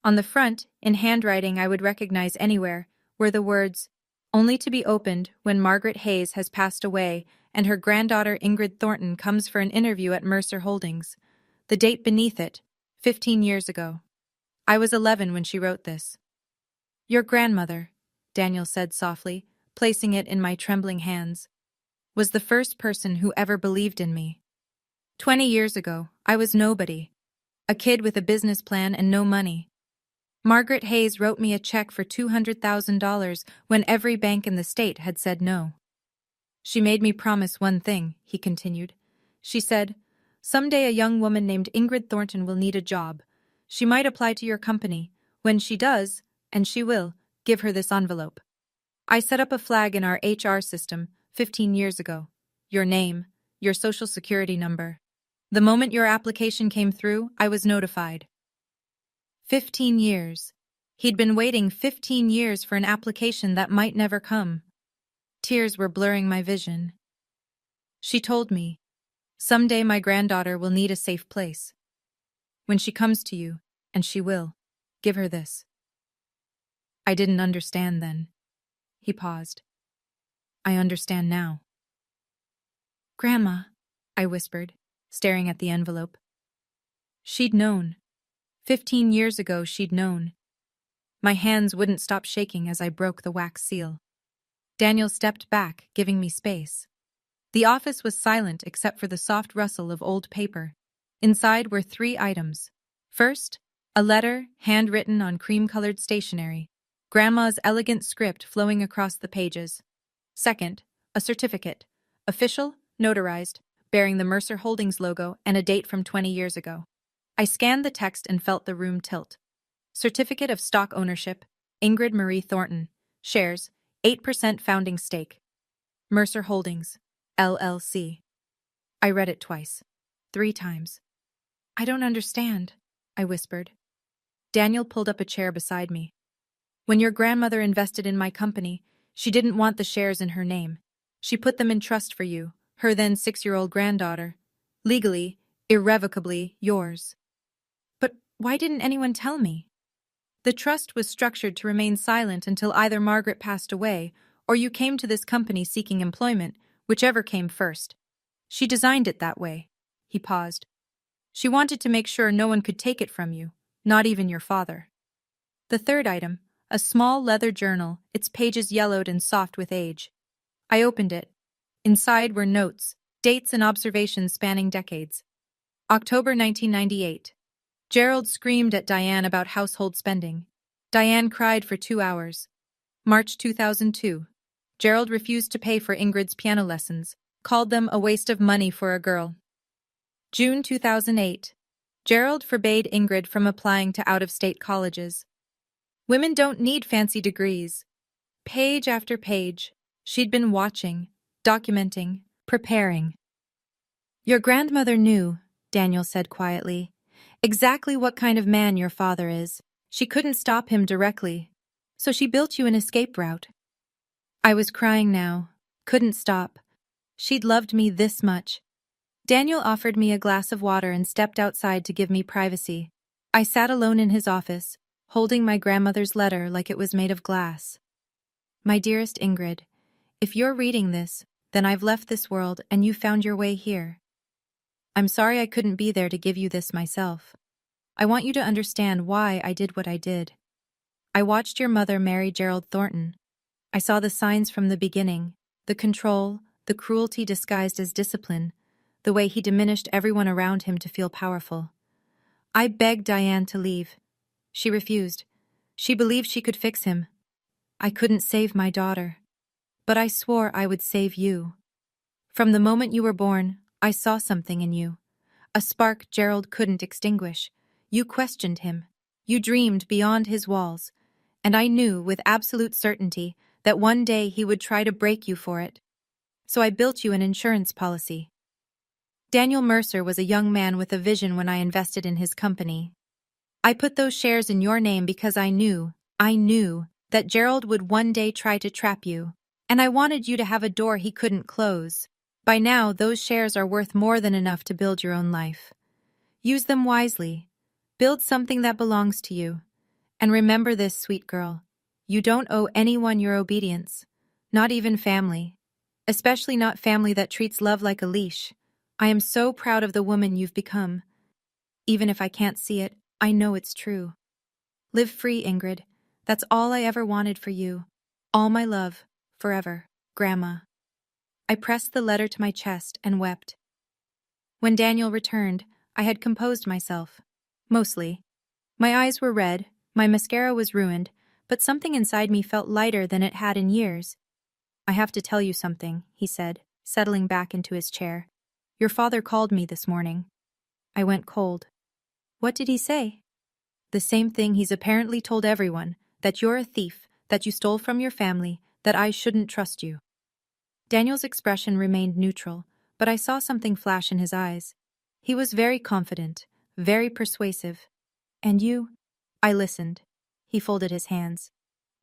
On the front, in handwriting I would recognize anywhere, were the words, "Only to be opened when Margaret Hayes has passed away and her granddaughter Ingrid Thornton comes for an interview at Mercer Holdings." The date beneath it, 15 years ago. I was 11 when she wrote this. Your grandmother. Daniel said softly, placing it in my trembling hands, was the first person who ever believed in me. 20 years ago, I was nobody. A kid with a business plan and no money. Margaret Hayes wrote me a check for $200,000 when every bank in the state had said no. She made me promise one thing, he continued. She said, "Someday a young woman named Ingrid Thornton will need a job. She might apply to your company. When she does, and she will, give her this envelope. I set up a flag in our HR system 15 years ago. Your name, your social security number. The moment your application came through, I was notified." 15 years. He'd been waiting 15 years for an application that might never come. Tears were blurring my vision. She told me, "Someday my granddaughter will need a safe place. When she comes to you, and she will, give her this." I didn't understand then. He paused. I understand now. "Grandma," I whispered, staring at the envelope. She'd known. 15 years ago she'd known. My hands wouldn't stop shaking as I broke the wax seal. Daniel stepped back, giving me space. The office was silent except for the soft rustle of old paper. Inside were 3 items. First, a letter, handwritten on cream-colored stationery, Grandma's elegant script flowing across the pages. Second, a certificate, official, notarized, bearing the Mercer Holdings logo and a date from 20 years ago. I scanned the text and felt the room tilt. Certificate of stock ownership, Ingrid Marie Thornton. Shares, 8% founding stake. Mercer Holdings, LLC. I read it twice. 3 times. "I don't understand," I whispered. Daniel pulled up a chair beside me. "When your grandmother invested in my company, she didn't want the shares in her name. She put them in trust for you, her then 6-year-old granddaughter. Legally, irrevocably yours." "But why didn't anyone tell me?" "The trust was structured to remain silent until either Margaret passed away or you came to this company seeking employment, whichever came first. She designed it that way." He paused. "She wanted to make sure no one could take it from you, not even your father." The third item, a small leather journal, its pages yellowed and soft with age. I opened it. Inside were notes, dates and observations spanning decades. October 1998. Gerald screamed at Diane about household spending. Diane cried for 2 hours. March 2002. Gerald refused to pay for Ingrid's piano lessons, called them a waste of money for a girl. June 2008. Gerald forbade Ingrid from applying to out-of-state colleges. Women don't need fancy degrees. Page after page, she'd been watching, documenting, preparing. "Your grandmother knew," Daniel said quietly, "exactly what kind of man your father is. She couldn't stop him directly, so she built you an escape route." I was crying now, couldn't stop. She'd loved me this much. Daniel offered me a glass of water and stepped outside to give me privacy. I sat alone in his office, holding my grandmother's letter like it was made of glass. "My dearest Ingrid, if you're reading this, then I've left this world and you found your way here. I'm sorry I couldn't be there to give you this myself. I want you to understand why I did what I did. I watched your mother marry Gerald Thornton. I saw the signs from the beginning, the control, the cruelty disguised as discipline, the way he diminished everyone around him to feel powerful. I begged Diane to leave. She refused. She believed she could fix him. I couldn't save my daughter. But I swore I would save you. From the moment you were born, I saw something in you. A spark Gerald couldn't extinguish. You questioned him. You dreamed beyond his walls. And I knew with absolute certainty that one day he would try to break you for it. So I built you an insurance policy." Daniel Mercer was a young man with a vision when I invested in his company. "I put those shares in your name because I knew that Gerald would one day try to trap you, and I wanted you to have a door he couldn't close. By now, those shares are worth more than enough to build your own life. Use them wisely. Build something that belongs to you. And remember this, sweet girl. You don't owe anyone your obedience, not even family. Especially not family that treats love like a leash. I am so proud of the woman you've become. Even if I can't see it, I know it's true. Live free, Ingrid. That's all I ever wanted for you. All my love, forever, Grandma. I pressed the letter to my chest and wept. When Daniel returned, I had composed myself. Mostly. My eyes were red, my mascara was ruined, but something inside me felt lighter than it had in years. I have to tell you something, he said, settling back into his chair. Your father called me this morning. I went cold. What did he say? The same thing he's apparently told everyone, that you're a thief, that you stole from your family, that I shouldn't trust you. Daniel's expression remained neutral, but I saw something flash in his eyes. He was very confident, very persuasive. And you? I listened. He folded his hands.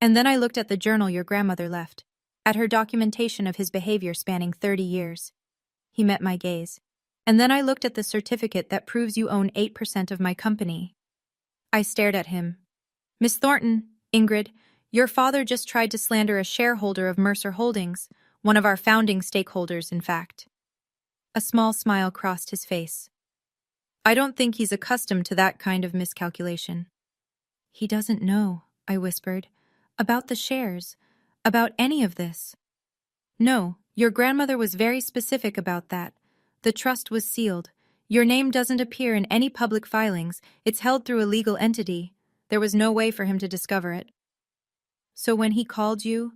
And then I looked at the journal your grandmother left, at her documentation of his behavior spanning 30 years. He met my gaze. And then I looked at the certificate that proves you own 8% of my company. I stared at him. Miss Thornton, Ingrid, your father just tried to slander a shareholder of Mercer Holdings, one of our founding stakeholders, in fact. A small smile crossed his face. I don't think he's accustomed to that kind of miscalculation. He doesn't know, I whispered, about the shares, about any of this. No, your grandmother was very specific about that. The trust was sealed. Your name doesn't appear in any public filings. It's held through a legal entity. There was no way for him to discover it. So when he called you,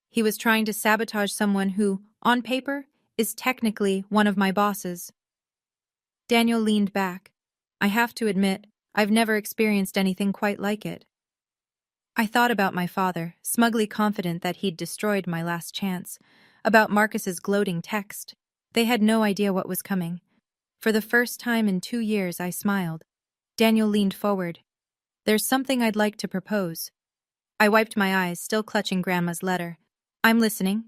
he was trying to sabotage someone who, on paper, is technically one of my bosses. Daniel leaned back. I have to admit, I've never experienced anything quite like it. I thought about my father, smugly confident that he'd destroyed my last chance, about Marcus's gloating text. They had no idea what was coming. For the first time in 2 years, I smiled. Daniel leaned forward. There's something I'd like to propose. I wiped my eyes, still clutching Grandma's letter. I'm listening.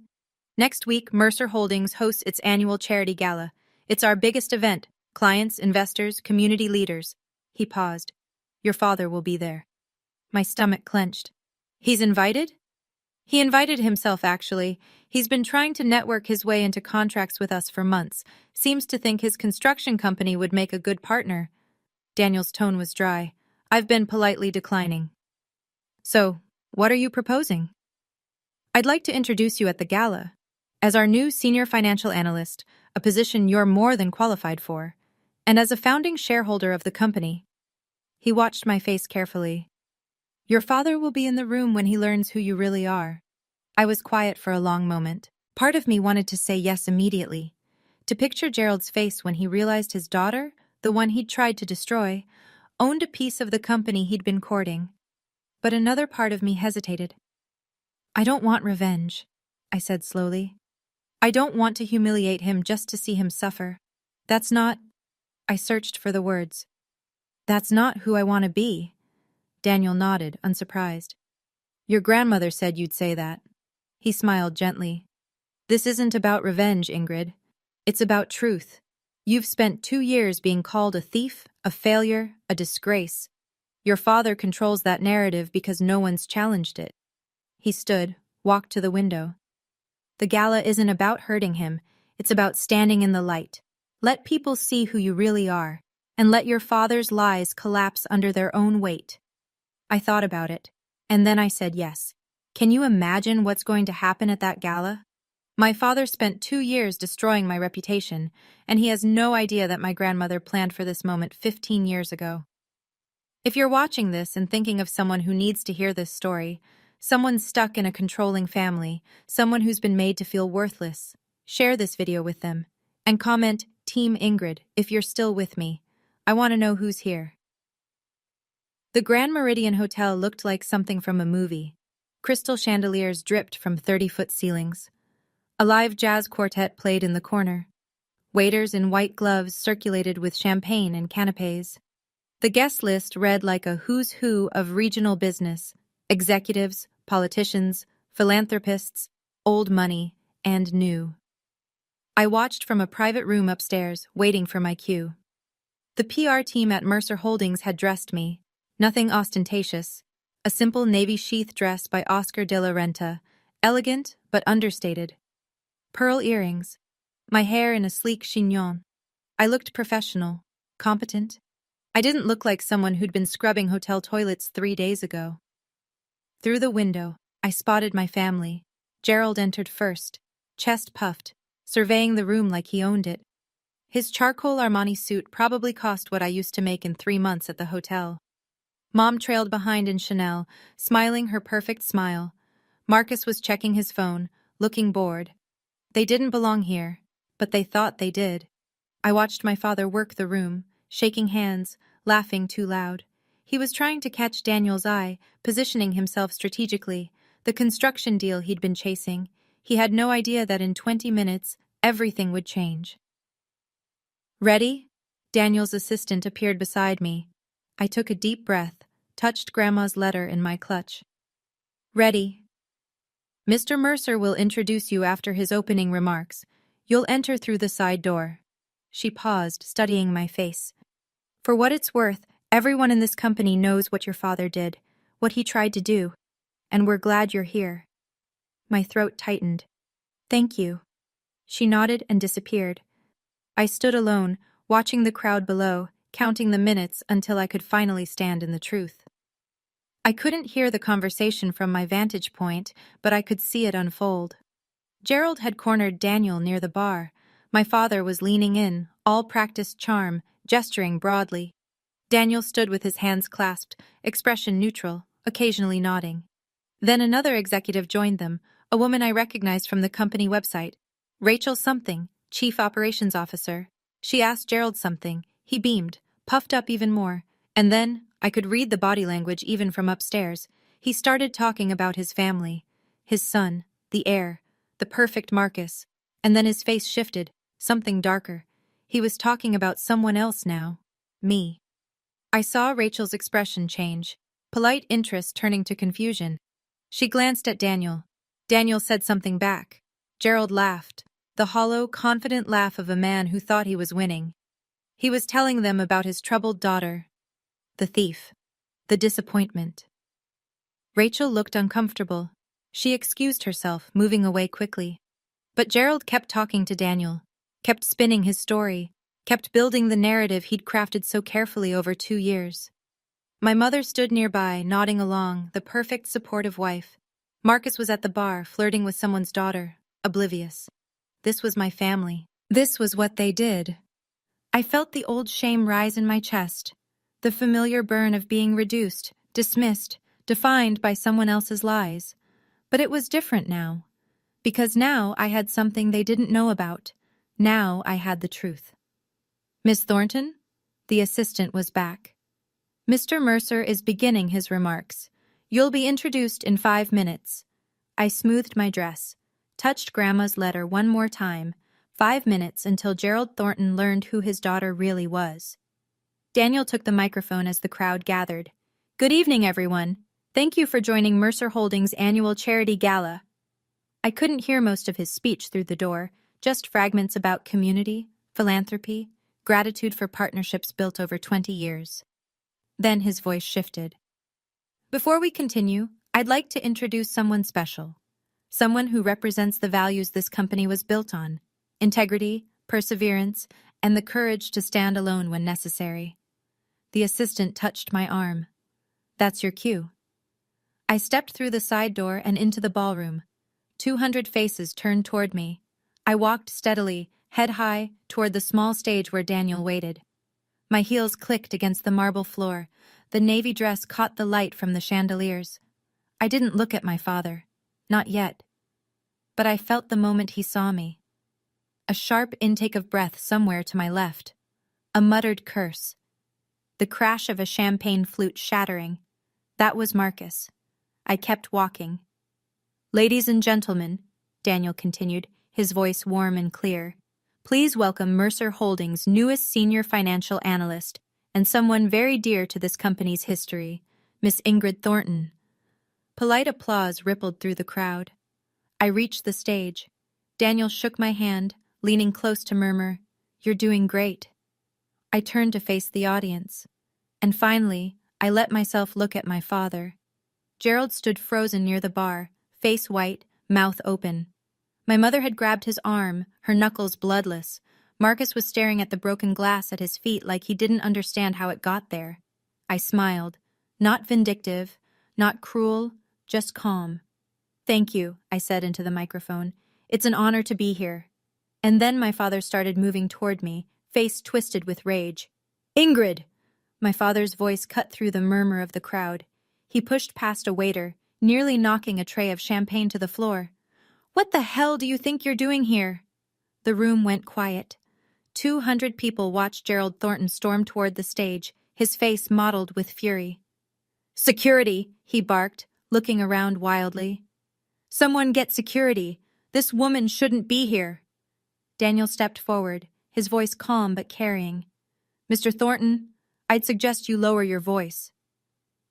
Next week, Mercer Holdings hosts its annual charity gala. It's our biggest event. Clients, investors, community leaders. He paused. Your father will be there. My stomach clenched. He's invited? He invited himself, actually. He's been trying to network his way into contracts with us for months. Seems to think his construction company would make a good partner. Daniel's tone was dry. I've been politely declining. So, what are you proposing? I'd like to introduce you at the gala. As our new senior financial analyst, a position you're more than qualified for, and as a founding shareholder of the company. He watched my face carefully. Your father will be in the room when he learns who you really are. I was quiet for a long moment. Part of me wanted to say yes immediately, to picture Gerald's face when he realized his daughter, the one he'd tried to destroy, owned a piece of the company he'd been courting. But another part of me hesitated. I don't want revenge, I said slowly. I don't want to humiliate him just to see him suffer. That's not... I searched for the words. That's not who I want to be. Daniel nodded, unsurprised. Your grandmother said you'd say that. He smiled gently. This isn't about revenge, Ingrid. It's about truth. You've spent 2 years being called a thief, a failure, a disgrace. Your father controls that narrative because no one's challenged it. He stood, walked to the window. The gala isn't about hurting him. It's about standing in the light. Let people see who you really are, and let your father's lies collapse under their own weight. I thought about it, and then I said yes. Can you imagine what's going to happen at that gala? My father spent 2 years destroying my reputation, and he has no idea that my grandmother planned for this moment 15 years ago. If you're watching this and thinking of someone who needs to hear this story, someone stuck in a controlling family, someone who's been made to feel worthless, share this video with them, and comment Team Ingrid if you're still with me. I want to know who's here. The Grand Meridian Hotel looked like something from a movie. Crystal chandeliers dripped from 30-foot ceilings. A live jazz quartet played in the corner. Waiters in white gloves circulated with champagne and canapés. The guest list read like a who's who of regional business: executives, politicians, philanthropists, old money, and new. I watched from a private room upstairs, waiting for my cue. The PR team at Mercer Holdings had dressed me. Nothing ostentatious. A simple navy sheath dress by Oscar de la Renta, elegant but understated. Pearl earrings. My hair in a sleek chignon. I looked professional, competent. I didn't look like someone who'd been scrubbing hotel toilets 3 days ago. Through the window, I spotted my family. Gerald entered first, chest puffed, surveying the room like he owned it. His charcoal Armani suit probably cost what I used to make in 3 months at the hotel. Mom trailed behind in Chanel, smiling her perfect smile. Marcus was checking his phone, looking bored. They didn't belong here, but they thought they did. I watched my father work the room, shaking hands, laughing too loud. He was trying to catch Daniel's eye, positioning himself strategically, the construction deal he'd been chasing. He had no idea that in 20 minutes, everything would change. Ready? Daniel's assistant appeared beside me. I took a deep breath, touched Grandma's letter in my clutch. Ready. Mr. Mercer will introduce you after his opening remarks. You'll enter through the side door. She paused, studying my face. For what it's worth, everyone in this company knows what your father did, what he tried to do, and we're glad you're here. My throat tightened. Thank you. She nodded and disappeared. I stood alone, watching the crowd below, counting the minutes until I could finally stand in the truth. I couldn't hear the conversation from my vantage point, but I could see it unfold. Gerald had cornered Daniel near the bar. My father was leaning in, all practiced charm, gesturing broadly. Daniel stood with his hands clasped, expression neutral, occasionally nodding. Then another executive joined them, a woman I recognized from the company website. Rachel something, Chief Operations Officer. She asked Gerald something. He beamed, puffed up even more, and then, I could read the body language even from upstairs, he started talking about his family, his son, the heir, the perfect Marcus, and then his face shifted, something darker. He was talking about someone else now. Me. I saw Rachel's expression change, polite interest turning to confusion. She glanced at Daniel. Daniel said something back. Gerald laughed, the hollow, confident laugh of a man who thought he was winning. He was telling them about his troubled daughter, the thief, the disappointment. Rachel looked uncomfortable. She excused herself, moving away quickly. But Gerald kept talking to Daniel, kept spinning his story, kept building the narrative he'd crafted so carefully over 2 years. My mother stood nearby, nodding along, the perfect supportive wife. Marcus was at the bar, flirting with someone's daughter, oblivious. This was my family. This was what they did. I felt the old shame rise in my chest, the familiar burn of being reduced, dismissed, defined by someone else's lies. But it was different now. Because now I had something they didn't know about. Now I had the truth. Miss Thornton? The assistant was back. Mr. Mercer is beginning his remarks. You'll be introduced in 5 minutes. I smoothed my dress, touched Grandma's letter one more time. 5 minutes until Gerald Thornton learned who his daughter really was. Daniel took the microphone as the crowd gathered. Good evening, everyone. Thank you for joining Mercer Holdings' annual charity gala. I couldn't hear most of his speech through the door, just fragments about community, philanthropy, gratitude for partnerships built over 20 years. Then his voice shifted. Before we continue, I'd like to introduce someone special. Someone who represents the values this company was built on: integrity, perseverance, and the courage to stand alone when necessary. The assistant touched my arm. That's your cue. I stepped through the side door and into the ballroom. 200 faces turned toward me. I walked steadily, head high, toward the small stage where Daniel waited. My heels clicked against the marble floor. The navy dress caught the light from the chandeliers. I didn't look at my father. Not yet. But I felt the moment he saw me. A sharp intake of breath somewhere to my left. A muttered curse. The crash of a champagne flute shattering. That was Marcus. I kept walking. Ladies and gentlemen, Daniel continued, his voice warm and clear, please welcome Mercer Holdings' newest senior financial analyst and someone very dear to this company's history, Miss Ingrid Thornton. Polite applause rippled through the crowd. I reached the stage. Daniel shook my hand, leaning close to murmur, "You're doing great." I turned to face the audience. And finally, I let myself look at my father. Gerald stood frozen near the bar, face white, mouth open. My mother had grabbed his arm, her knuckles bloodless. Marcus was staring at the broken glass at his feet like he didn't understand how it got there. I smiled. Not vindictive, not cruel, just calm. Thank you, I said into the microphone. It's an honor to be here. And then my father started moving toward me, face twisted with rage. Ingrid! My father's voice cut through the murmur of the crowd. He pushed past a waiter, nearly knocking a tray of champagne to the floor. What the hell do you think you're doing here? The room went quiet. 200 people watched Gerald Thornton storm toward the stage, his face mottled with fury. Security, he barked, looking around wildly. Someone get security. This woman shouldn't be here. Daniel stepped forward, his voice calm but carrying. Mr. Thornton, I'd suggest you lower your voice.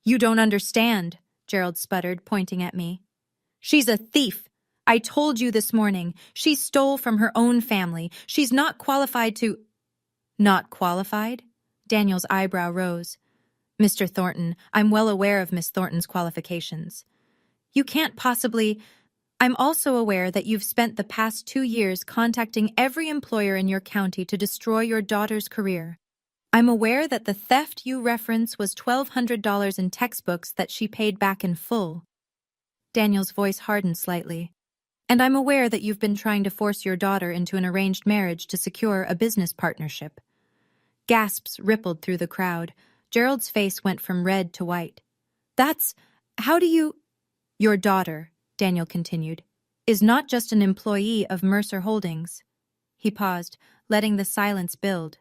You don't understand, Gerald sputtered, pointing at me. She's a thief. I told you this morning. She stole from her own family. She's not qualified to... Not qualified? Daniel's eyebrow rose. Mr. Thornton, I'm well aware of Miss Thornton's qualifications. You can't possibly... I'm also aware that you've spent the past 2 years contacting every employer in your county to destroy your daughter's career. I'm aware that the theft you reference was $1,200 in textbooks that she paid back in full. Daniel's voice hardened slightly. And I'm aware that you've been trying to force your daughter into an arranged marriage to secure a business partnership. Gasps rippled through the crowd. Gerald's face went from red to white. How do you... Your daughter, Daniel continued, is not just an employee of Mercer Holdings. He paused, letting the silence build.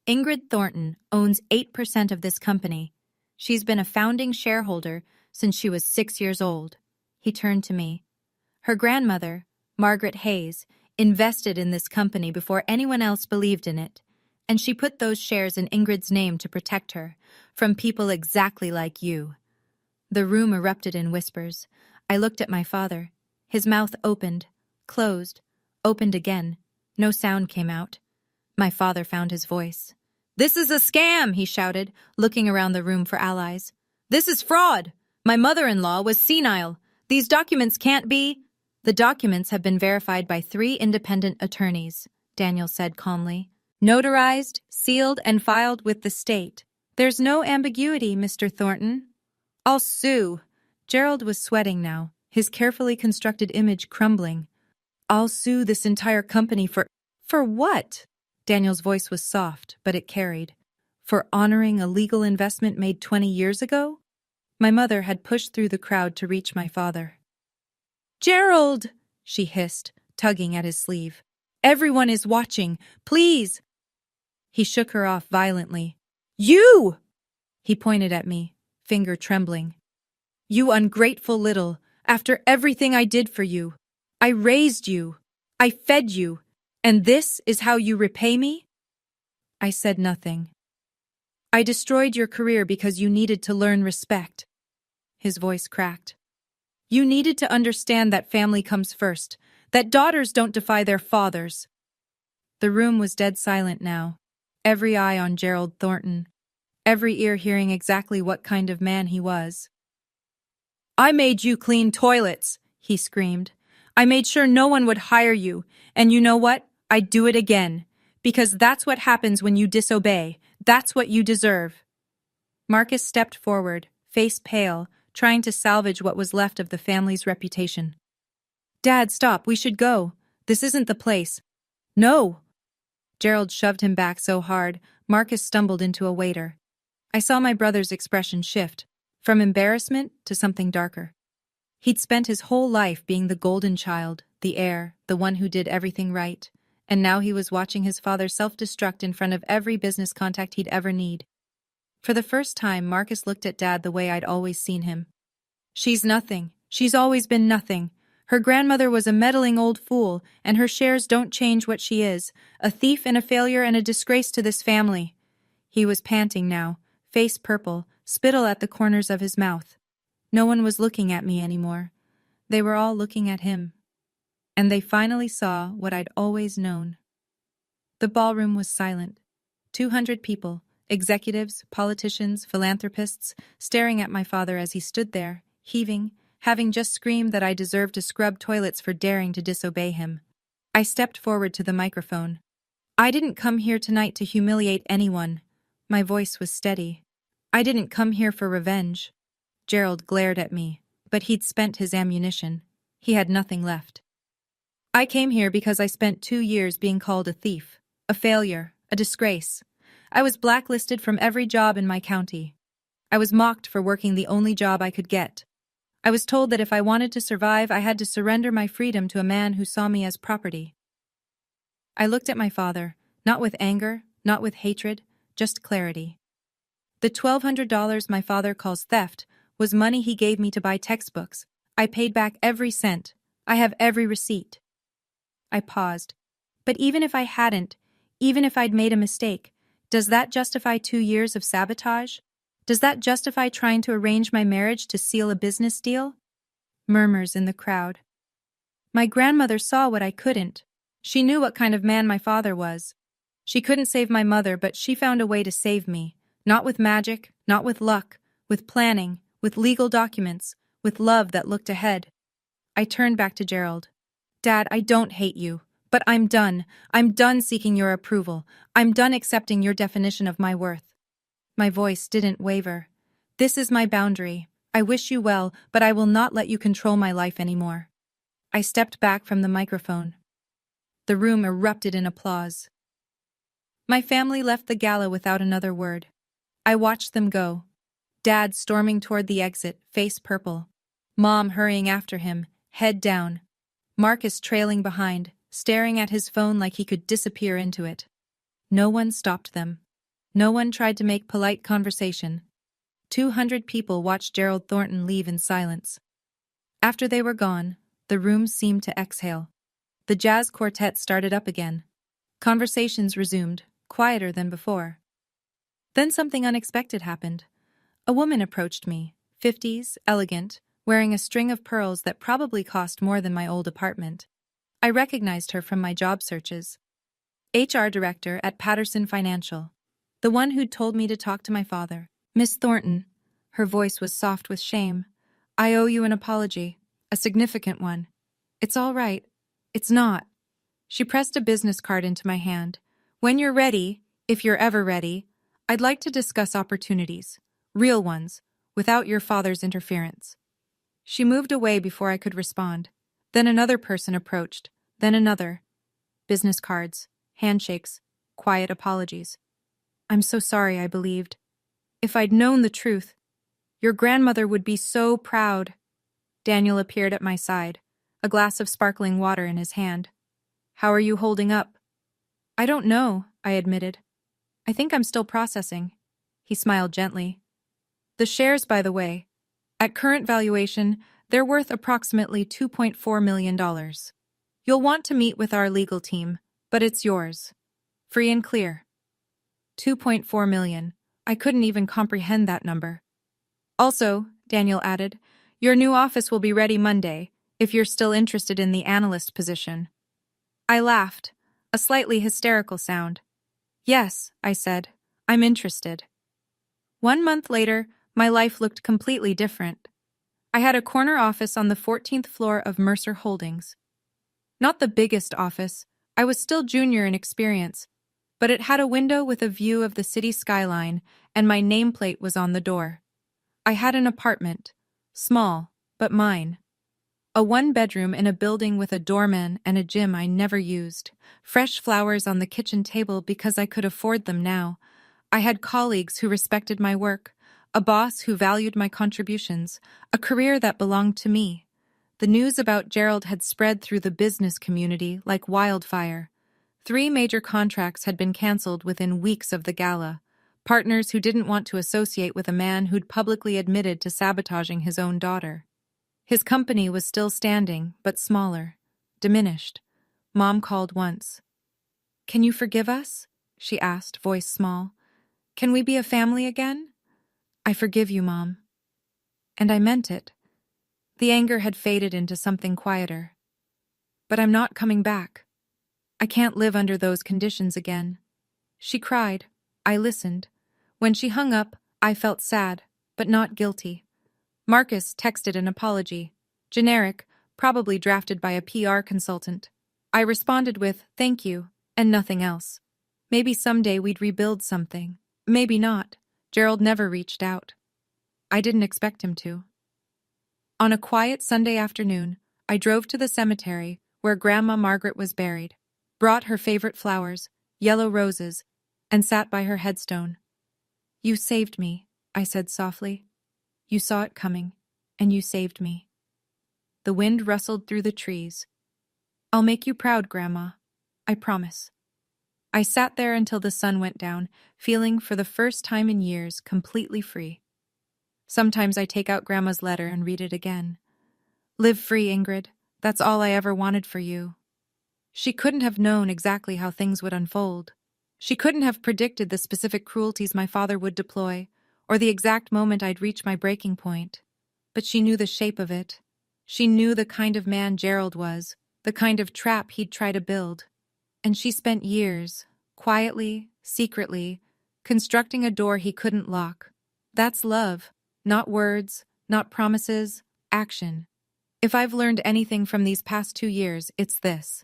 Ingrid Thornton owns 8% of this company. She's been a founding shareholder since she was 6 years old. He turned to me. Her grandmother, Margaret Hayes, invested in this company before anyone else believed in it, and she put those shares in Ingrid's name to protect her from people exactly like you. The room erupted in whispers. I looked at my father. His mouth opened, closed, opened again. No sound came out. My father found his voice. This is a scam, he shouted, looking around the room for allies. This is fraud. My mother-in-law was senile. These documents can't be... The documents have been verified by 3 independent attorneys, Daniel said calmly. Notarized, sealed, and filed with the state. There's no ambiguity, Mr. Thornton. I'll sue. Gerald was sweating now, his carefully constructed image crumbling. I'll sue this entire company for... For what? Daniel's voice was soft, but it carried. For honoring a legal investment made 20 years ago? My mother had pushed through the crowd to reach my father. Gerald! She hissed, tugging at his sleeve. Everyone is watching. Please! He shook her off violently. You! He pointed at me, finger trembling. You ungrateful little, after everything I did for you. I raised you. I fed you. And this is how you repay me? I said nothing. I destroyed your career because you needed to learn respect. His voice cracked. You needed to understand that family comes first, that daughters don't defy their fathers. The room was dead silent now, every eye on Gerald Thornton, every ear hearing exactly what kind of man he was. I made you clean toilets, he screamed. I made sure no one would hire you, and you know what? I'd do it again, because that's what happens when you disobey. That's what you deserve. Marcus stepped forward, face pale, trying to salvage what was left of the family's reputation. Dad, stop, we should go. This isn't the place. No! Gerald shoved him back so hard, Marcus stumbled into a waiter. I saw my brother's expression shift, from embarrassment to something darker. He'd spent his whole life being the golden child, the heir, the one who did everything right, and now he was watching his father self-destruct in front of every business contact he'd ever need. For the first time, Marcus looked at Dad the way I'd always seen him. She's nothing. She's always been nothing. Her grandmother was a meddling old fool, and her shares don't change what she is, a thief and a failure and a disgrace to this family. He was panting now, face purple, spittle at the corners of his mouth. No one was looking at me anymore. They were all looking at him. And they finally saw what I'd always known. The ballroom was silent. 200 people, executives, politicians, philanthropists, staring at my father as he stood there, heaving, having just screamed that I deserved to scrub toilets for daring to disobey him. I stepped forward to the microphone. I didn't come here tonight to humiliate anyone. My voice was steady. I didn't come here for revenge. Gerald glared at me, but he'd spent his ammunition. He had nothing left. I came here because I spent 2 years being called a thief, a failure, a disgrace. I was blacklisted from every job in my county. I was mocked for working the only job I could get. I was told that if I wanted to survive, I had to surrender my freedom to a man who saw me as property. I looked at my father, not with anger, not with hatred, just clarity. The $1,200 my father calls theft was money he gave me to buy textbooks. I paid back every cent. I have every receipt. I paused. But even if I hadn't, even if I'd made a mistake, does that justify 2 years of sabotage? Does that justify trying to arrange my marriage to seal a business deal? Murmurs in the crowd. My grandmother saw what I couldn't. She knew what kind of man my father was. She couldn't save my mother, but she found a way to save me. Not with magic, not with luck, with planning, with legal documents, with love that looked ahead. I turned back to Gerald. Dad, I don't hate you, but I'm done. I'm done seeking your approval. I'm done accepting your definition of my worth. My voice didn't waver. This is my boundary. I wish you well, but I will not let you control my life anymore. I stepped back from the microphone. The room erupted in applause. My family left the gala without another word. I watched them go. Dad storming toward the exit, face purple. Mom hurrying after him, head down. Marcus trailing behind, staring at his phone like he could disappear into it. No one stopped them. No one tried to make polite conversation. 200 people watched Gerald Thornton leave in silence. After they were gone, the room seemed to exhale. The jazz quartet started up again. Conversations resumed, quieter than before. Then something unexpected happened. A woman approached me, 50s, elegant, wearing a string of pearls that probably cost more than my old apartment. I recognized her from my job searches. HR director at Patterson Financial. The one who'd told me to talk to my father. Miss Thornton. Her voice was soft with shame. I owe you an apology. A significant one. It's all right. It's not. She pressed a business card into my hand. When you're ready, if you're ever ready, I'd like to discuss opportunities. Real ones, without your father's interference. She moved away before I could respond. Then another person approached. Then another. Business cards, handshakes, quiet apologies. I'm so sorry, I believed. If I'd known the truth, your grandmother would be so proud. Daniel appeared at my side, a glass of sparkling water in his hand. How are you holding up? I don't know, I admitted. I think I'm still processing. He smiled gently. The shares, by the way, at current valuation, they're worth approximately $2.4 million. You'll want to meet with our legal team, but it's yours. Free and clear. 2.4 million. I couldn't even comprehend that number. Also, Daniel added, your new office will be ready Monday, if you're still interested in the analyst position. I laughed, a slightly hysterical sound. Yes, I said, I'm interested. 1 month later, my life looked completely different. I had a corner office on the 14th floor of Mercer Holdings. Not the biggest office, I was still junior in experience, but it had a window with a view of the city skyline, and my nameplate was on the door. I had an apartment, small, but mine. A 1-bedroom in a building with a doorman and a gym I never used. Fresh flowers on the kitchen table because I could afford them now. I had colleagues who respected my work, a boss who valued my contributions, a career that belonged to me. The news about Gerald had spread through the business community like wildfire. 3 major contracts had been canceled within weeks of the gala. Partners who didn't want to associate with a man who'd publicly admitted to sabotaging his own daughter. His company was still standing, but smaller, diminished. Mom called once. Can you forgive us? She asked, voice small. Can we be a family again? I forgive you, Mom. And I meant it. The anger had faded into something quieter. But I'm not coming back. I can't live under those conditions again. She cried. I listened. When she hung up, I felt sad, but not guilty. Marcus texted an apology. Generic, probably drafted by a PR consultant. I responded with, thank you, and nothing else. Maybe someday we'd rebuild something. Maybe not. Gerald never reached out. I didn't expect him to. On a quiet Sunday afternoon, I drove to the cemetery, where Grandma Margaret was buried, brought her favorite flowers, yellow roses, and sat by her headstone. "You saved me," I said softly. "You saw it coming, and you saved me." The wind rustled through the trees. "I'll make you proud, Grandma. I promise." I sat there until the sun went down, feeling for the first time in years completely free. Sometimes I take out Grandma's letter and read it again. "Live free, Ingrid. That's all I ever wanted for you." She couldn't have known exactly how things would unfold. She couldn't have predicted the specific cruelties my father would deploy, or the exact moment I'd reach my breaking point. But she knew the shape of it. She knew the kind of man Gerald was, the kind of trap he'd try to build. And she spent years, quietly, secretly, constructing a door he couldn't lock. That's love. Not words, not promises, action. If I've learned anything from these past 2 years, it's this.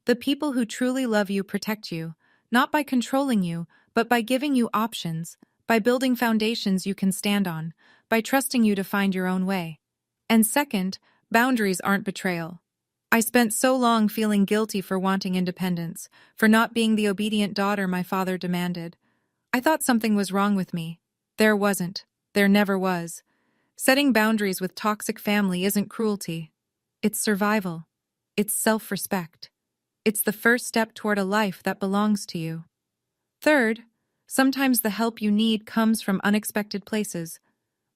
The people who truly love you protect you, not by controlling you, but by giving you options, by building foundations you can stand on, by trusting you to find your own way. And second, boundaries aren't betrayal. I spent so long feeling guilty for wanting independence, for not being the obedient daughter my father demanded. I thought something was wrong with me. There wasn't. There never was. Setting boundaries with toxic family isn't cruelty. It's survival. It's self-respect. It's the first step toward a life that belongs to you. Third, sometimes the help you need comes from unexpected places.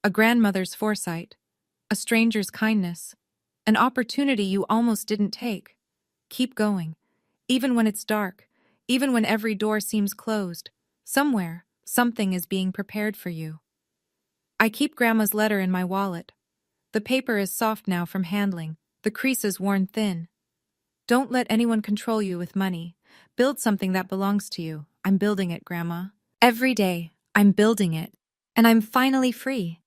A grandmother's foresight, a stranger's kindness, an opportunity you almost didn't take. Keep going. Even when it's dark, even when every door seems closed, somewhere, something is being prepared for you. I keep Grandma's letter in my wallet. The paper is soft now from handling, the creases worn thin. Don't let anyone control you with money. Build something that belongs to you. I'm building it, Grandma. Every day, I'm building it. And I'm finally free.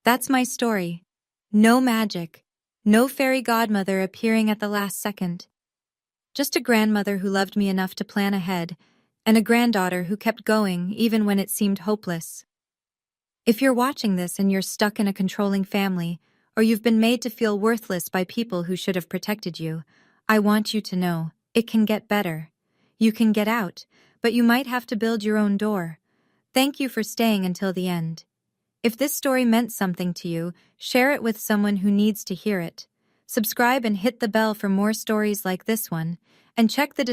That's my story. No magic. No fairy godmother appearing at the last second. Just a grandmother who loved me enough to plan ahead, and a granddaughter who kept going even when it seemed hopeless. If you're watching this and you're stuck in a controlling family, or you've been made to feel worthless by people who should have protected you, I want you to know, it can get better. You can get out, but you might have to build your own door. Thank you for staying until the end. If this story meant something to you, share it with someone who needs to hear it. Subscribe and hit the bell for more stories like this one, and check the